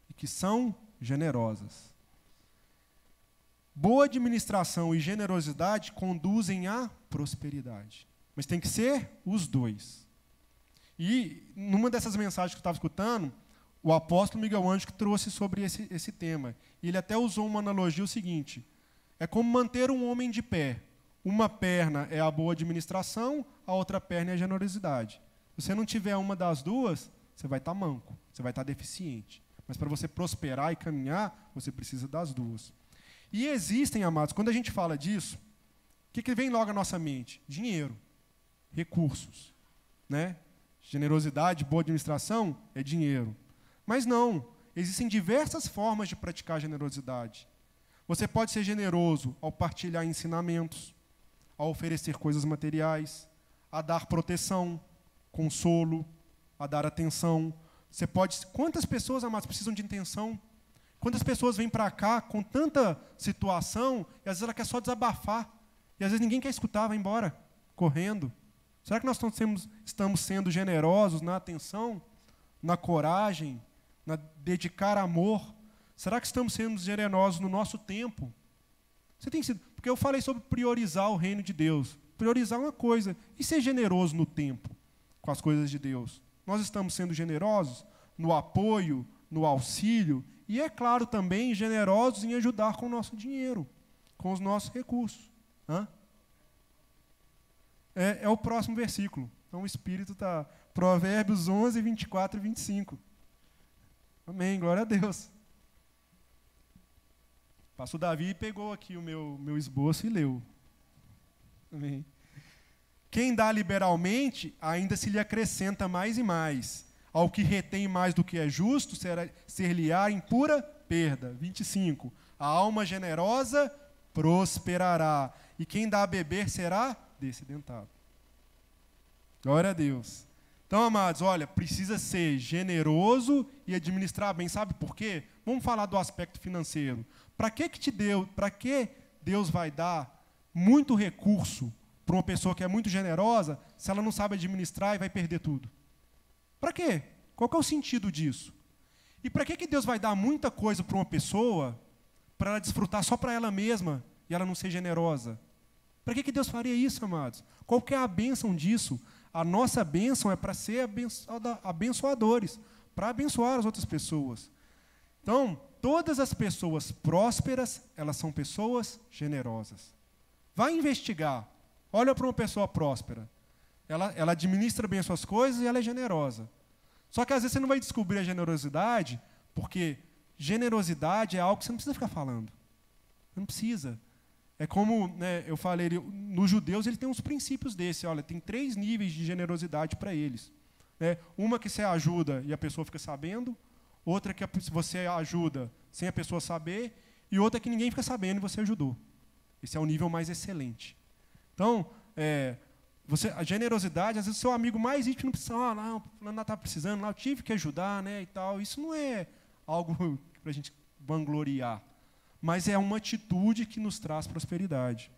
e que são generosas. Boa administração e generosidade conduzem à prosperidade. Mas tem que ser os dois. E, numa dessas mensagens que eu estava escutando, o apóstolo Miguel Ângelo que trouxe sobre esse tema. E ele até usou uma analogia o seguinte, é como manter um homem de pé. Uma perna é a boa administração, a outra perna é a generosidade. Se você não tiver uma das duas, você vai estar manco, você vai estar deficiente. Mas para você prosperar e caminhar, você precisa das duas. E existem, amados, quando a gente fala disso, o que vem logo à nossa mente? Dinheiro, recursos, né? Generosidade, boa administração é dinheiro. Mas não, existem diversas formas de praticar generosidade. Você pode ser generoso ao partilhar ensinamentos, a oferecer coisas materiais, a dar proteção, consolo, a dar atenção. Você pode... Quantas pessoas, amados, precisam de atenção? Quantas pessoas vêm para cá com tanta situação e às vezes ela quer só desabafar e às vezes ninguém quer escutar, vai embora, correndo. Será que nós estamos sendo generosos na atenção, na coragem, na dedicar amor? Será que estamos sendo generosos no nosso tempo? Você tem sido, porque eu falei sobre priorizar o reino de Deus. Priorizar uma coisa e ser generoso no tempo com as coisas de Deus. Nós estamos sendo generosos no apoio, no auxílio e, é claro, também generosos em ajudar com o nosso dinheiro, com os nossos recursos. É o próximo versículo. Então o Espírito está... Provérbios 11, 24 e 25. Amém, glória a Deus. O pastor Davi pegou aqui o meu esboço e leu. Amém. Quem dá liberalmente, ainda se lhe acrescenta mais e mais. Ao que retém mais do que é justo, ser-lhe-á em pura perda. 25. A alma generosa prosperará, e quem dá a beber será descedentado. Glória a Deus. Então, amados, olha, precisa ser generoso e administrar bem. Sabe por quê? Vamos falar do aspecto financeiro. Para que Deus vai dar muito recurso para uma pessoa que é muito generosa se ela não sabe administrar e vai perder tudo? Para quê? Qual que é o sentido disso? E para que Deus vai dar muita coisa para uma pessoa para ela desfrutar só para ela mesma e ela não ser generosa? Para que Deus faria isso, amados? Qual que é a bênção disso? A nossa bênção é para ser abençoadores, para abençoar as outras pessoas. Então, todas as pessoas prósperas, elas são pessoas generosas. Vai investigar. Olha para uma pessoa próspera. Ela administra bem as suas coisas e ela é generosa. Só que às vezes você não vai descobrir a generosidade, porque generosidade é algo que você não precisa ficar falando. Você não precisa. É como, né, eu falei, nos judeus ele tem uns princípios desses. Olha, tem 3 níveis de generosidade para eles. Né? Uma que você ajuda e a pessoa fica sabendo, outra que você ajuda sem a pessoa saber, e outra que ninguém fica sabendo e você ajudou. Esse é o nível mais excelente. Então, a generosidade, às vezes o seu amigo mais íntimo não precisa, lá, o fulano está precisando, lá eu tive que ajudar, né, e tal. Isso não é algo para a gente vangloriar, mas é uma atitude que nos traz prosperidade.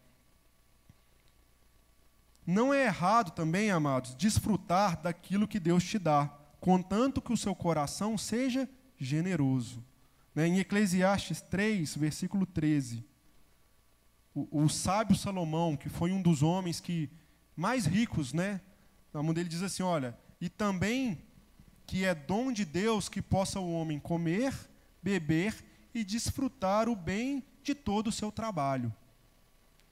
Não é errado também, amados, desfrutar daquilo que Deus te dá, contanto que o seu coração seja generoso. Em Eclesiastes 3, versículo 13, o sábio Salomão, que foi um dos homens mais ricos, na mão dele diz assim, olha, e também que é dom de Deus que possa o homem comer, beber e desfrutar o bem de todo o seu trabalho.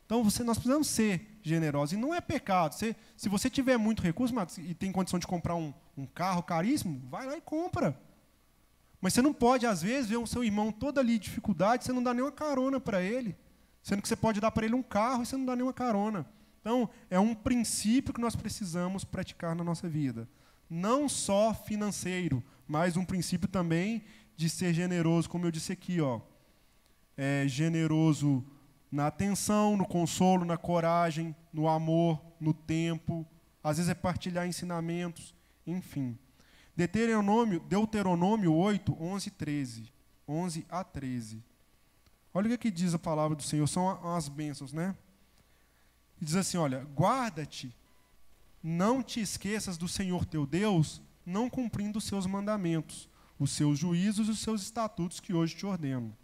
Então, nós precisamos ser generosos. E não é pecado. Se você tiver muito recurso, e tem condição de comprar um carro caríssimo, vai lá e compra. Mas você não pode, às vezes, ver o seu irmão todo ali em dificuldade, você não dá nenhuma carona para ele. Sendo que você pode dar para ele um carro e você não dá nenhuma carona. Então, é um princípio que nós precisamos praticar na nossa vida. Não só financeiro, mas um princípio também de ser generoso, como eu disse aqui, generoso na atenção, no consolo, na coragem, no amor, no tempo. Às vezes é partilhar ensinamentos, enfim. Deuteronômio 8, 11 a 13. Olha o que diz a palavra do Senhor, são as bênçãos, Diz assim, olha, guarda-te, não te esqueças do Senhor teu Deus, não cumprindo os seus mandamentos, os seus juízos e os seus estatutos que hoje te ordeno.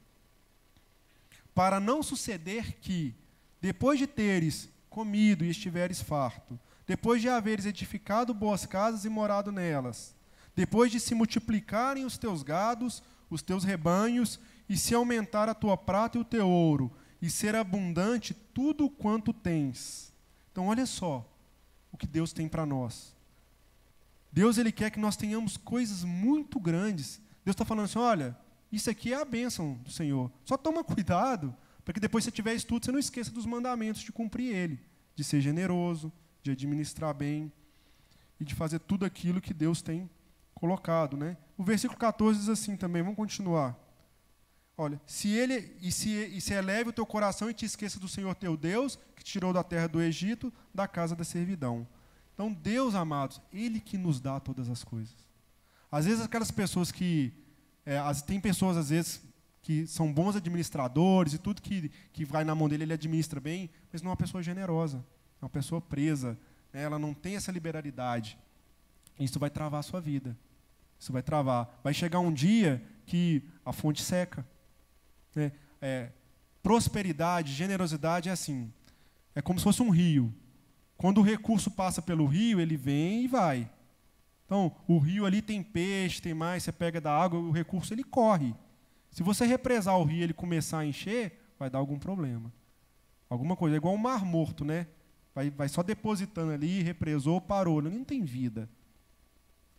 Para não suceder que, depois de teres comido e estiveres farto, depois de haveres edificado boas casas e morado nelas, depois de se multiplicarem os teus gados, os teus rebanhos, e se aumentar a tua prata e o teu ouro, e ser abundante tudo quanto tens. Então, olha só o que Deus tem para nós. Deus, Ele quer que nós tenhamos coisas muito grandes. Deus está falando assim, olha, isso aqui é a bênção do Senhor. Só toma cuidado, para que depois que você tiver estudo, você não esqueça dos mandamentos de cumprir ele, de ser generoso, de administrar bem e de fazer tudo aquilo que Deus tem colocado. O versículo 14 diz assim também, vamos continuar. Olha, se eleve o teu coração e te esqueça do Senhor teu Deus, que te tirou da terra do Egito, da casa da servidão. Então, Deus, amados, Ele que nos dá todas as coisas. Às vezes, aquelas pessoas tem pessoas, às vezes, que são bons administradores e tudo que vai na mão dele, ele administra bem, mas não é uma pessoa generosa, é uma pessoa presa, ela não tem essa liberalidade. Isso vai travar a sua vida. Isso vai travar. Vai chegar um dia que a fonte seca. Prosperidade, generosidade é assim. É como se fosse um rio. Quando o recurso passa pelo rio, ele vem e vai. Então, o rio ali tem peixe, tem mais, você pega da água, o recurso ele corre. Se você represar o rio e ele começar a encher, vai dar algum problema. Alguma coisa, é igual um mar morto, Vai só depositando ali, represou, parou, ele não tem vida.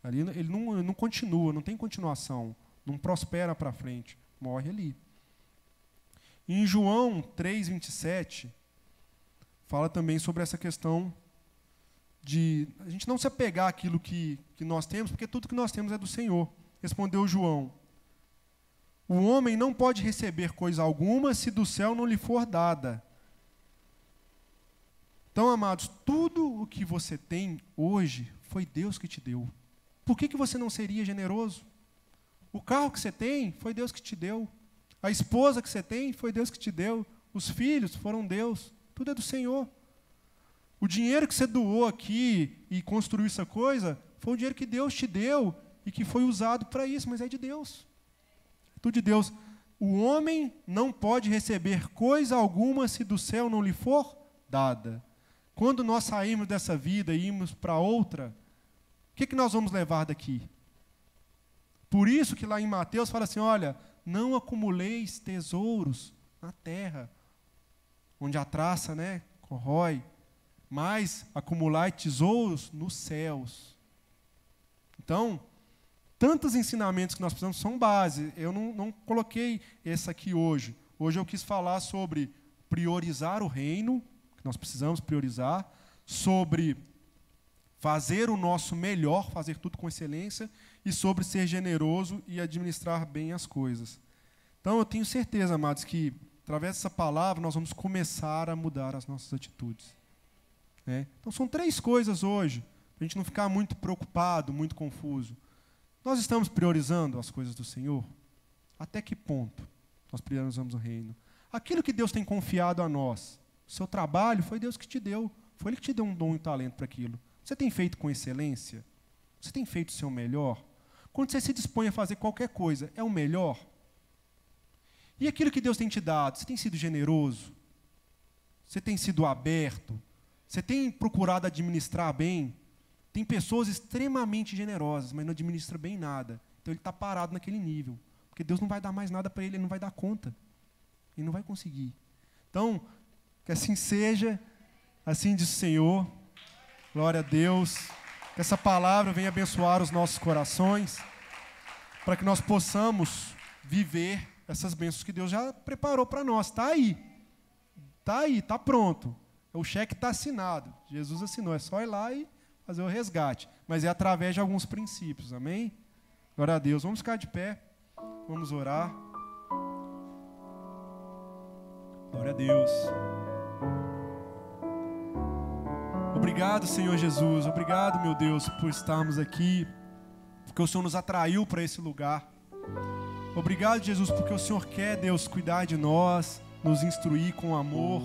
Ali ele não continua, não tem continuação, não prospera para frente, morre ali. Em João 3:27, fala também sobre essa questão de a gente não se apegar àquilo que nós temos, porque tudo que nós temos é do Senhor. Respondeu João, o homem não pode receber coisa alguma se do céu não lhe for dada. Então, amados, tudo o que você tem hoje foi Deus que te deu. Por que você não seria generoso? O carro que você tem foi Deus que te deu. A esposa que você tem foi Deus que te deu. Os filhos foram Deus. Tudo é do Senhor. O dinheiro que você doou aqui e construiu essa coisa foi o dinheiro que Deus te deu e que foi usado para isso, mas é de Deus. É tudo de Deus. O homem não pode receber coisa alguma se do céu não lhe for dada. Quando nós saímos dessa vida e irmos para outra, o que nós vamos levar daqui? Por isso que lá em Mateus fala assim, olha, não acumuleis tesouros na terra, onde a traça, corrói, mas acumulai tesouros nos céus. Então, tantos ensinamentos que nós precisamos são base. Eu não coloquei esse aqui hoje. Hoje eu quis falar sobre priorizar o reino, que nós precisamos priorizar, sobre fazer o nosso melhor, fazer tudo com excelência, e sobre ser generoso e administrar bem as coisas. Então, eu tenho certeza, amados, que através dessa palavra nós vamos começar a mudar as nossas atitudes. Então, são 3 coisas hoje, para a gente não ficar muito preocupado, muito confuso. Nós estamos priorizando as coisas do Senhor? Até que ponto nós priorizamos o reino? Aquilo que Deus tem confiado a nós, o seu trabalho foi Deus que te deu, Foi Ele que te deu um dom e um talento para aquilo. Você tem feito com excelência? Você tem feito o seu melhor? Quando você se dispõe a fazer qualquer coisa, é o melhor? E aquilo que Deus tem te dado, você tem sido generoso? Você tem sido aberto? Você tem procurado administrar bem? Tem pessoas extremamente generosas, mas não administram bem nada. Então ele está parado naquele nível. Porque Deus não vai dar mais nada para ele, ele não vai dar conta. Ele não vai conseguir. Então, que assim seja, assim diz o Senhor. Glória a Deus. Que essa palavra venha abençoar os nossos corações, para que nós possamos viver essas bênçãos que Deus já preparou para nós. Está aí. Está aí, está pronto. O cheque está assinado. Jesus assinou. É só ir lá e fazer o resgate. Mas é através de alguns princípios. Amém? Glória a Deus. Vamos ficar de pé. Vamos orar. Glória a Deus. Obrigado, Senhor Jesus. Obrigado, meu Deus, por estarmos aqui. Porque o Senhor nos atraiu para esse lugar. Obrigado, Jesus, porque o Senhor quer, Deus, cuidar de nós, nos instruir com amor.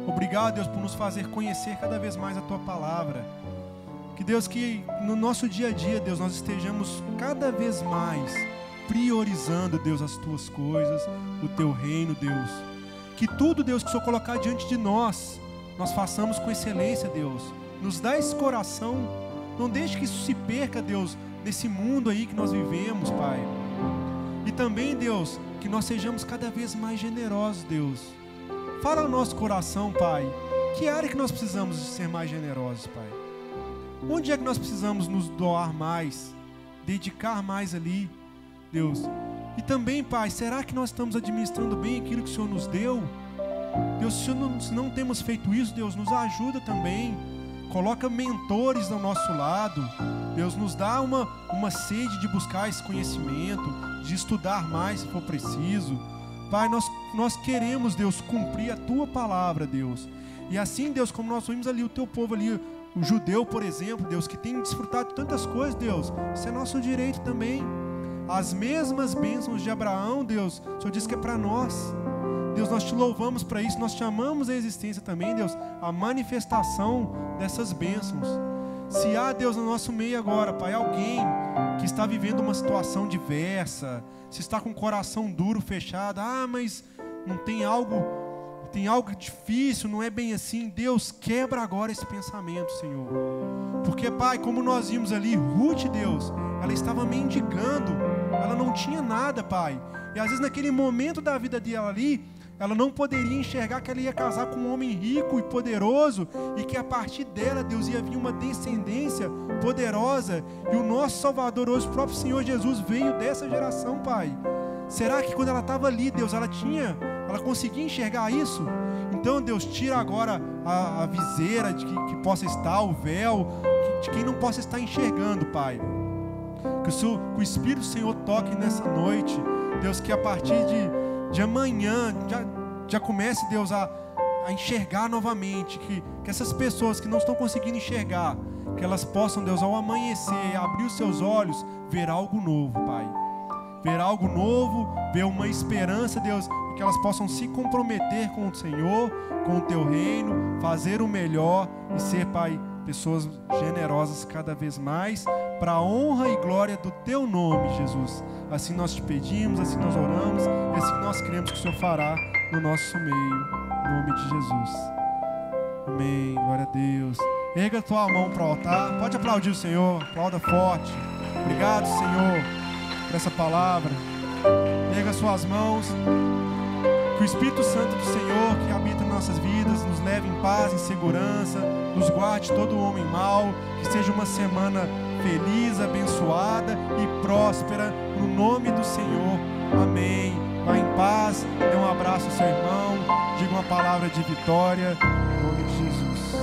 Obrigado, Deus, por nos fazer conhecer cada vez mais a Tua palavra. Que, Deus, que no nosso dia a dia, Deus, nós estejamos cada vez mais priorizando, Deus, as Tuas coisas, o Teu reino, Deus. Que tudo, Deus, que o Senhor colocar diante de nós façamos com excelência, Deus. Nos dá esse coração. Não deixe que isso se perca, Deus, nesse mundo aí que nós vivemos, Pai. E também, Deus, que nós sejamos cada vez mais generosos, Deus. Fala ao nosso coração, Pai. Que área que nós precisamos de ser mais generosos, Pai? Onde é que nós precisamos nos doar mais? Dedicar mais ali, Deus? E também, Pai, será que nós estamos administrando bem aquilo que o Senhor nos deu? Deus, se não temos feito isso, Deus, nos ajuda também. Coloca mentores ao nosso lado. Deus, nos dá uma sede de buscar esse conhecimento, de estudar mais se for preciso. Pai, nós queremos, Deus, cumprir a Tua palavra, Deus. E assim, Deus, como nós vimos ali o Teu povo ali, o judeu, por exemplo, Deus, que tem desfrutado de tantas coisas, Deus, isso é nosso direito também. As mesmas bênçãos de Abraão, Deus, o Senhor diz que é para nós. Deus, nós Te louvamos para isso, nós chamamos a existência também, Deus, a manifestação dessas bênçãos. Se há, Deus, no nosso meio agora, Pai, alguém que está vivendo uma situação diversa, se está com o coração duro, fechado, mas não tem algo difícil, não é bem assim, Deus, quebra agora esse pensamento, Senhor. Porque, Pai, como nós vimos ali, Ruth, Deus, ela estava mendigando, ela não tinha nada, Pai. E às vezes naquele momento da vida dela ali, ela não poderia enxergar que ela ia casar com um homem rico e poderoso e que a partir dela, Deus, ia vir uma descendência poderosa. E o nosso Salvador hoje, o próprio Senhor Jesus, veio dessa geração, Pai. Será que quando ela estava ali, Deus, ela conseguia enxergar isso? Então, Deus, tira agora a viseira de que possa estar, o véu, de quem não possa estar enxergando, Pai. Que o Espírito do Senhor toque nessa noite, Deus, que a partir de amanhã já comece, Deus, a enxergar novamente, que essas pessoas que não estão conseguindo enxergar, que elas possam, Deus, ao amanhecer, abrir os seus olhos, ver algo novo, Pai. Ver algo novo, ver uma esperança, Deus, que elas possam se comprometer com o Senhor, com o Teu reino, fazer o melhor e ser, Pai, pessoas generosas cada vez mais, para a honra e glória do Teu nome, Jesus. Assim nós Te pedimos, assim nós oramos, e assim nós cremos que o Senhor fará no nosso meio, em nome de Jesus. Amém, glória a Deus. Erga a tua mão para o altar, pode aplaudir o Senhor, aplauda forte. Obrigado, Senhor, por essa palavra. Erga suas mãos. Que o Espírito Santo do Senhor, que habita em nossas vidas, nos leve em paz, em segurança, nos guarde todo homem mau, que seja uma semana feliz, abençoada e próspera, no nome do Senhor. Amém. Vá em paz, dê um abraço ao seu irmão, diga uma palavra de vitória, em nome de Jesus.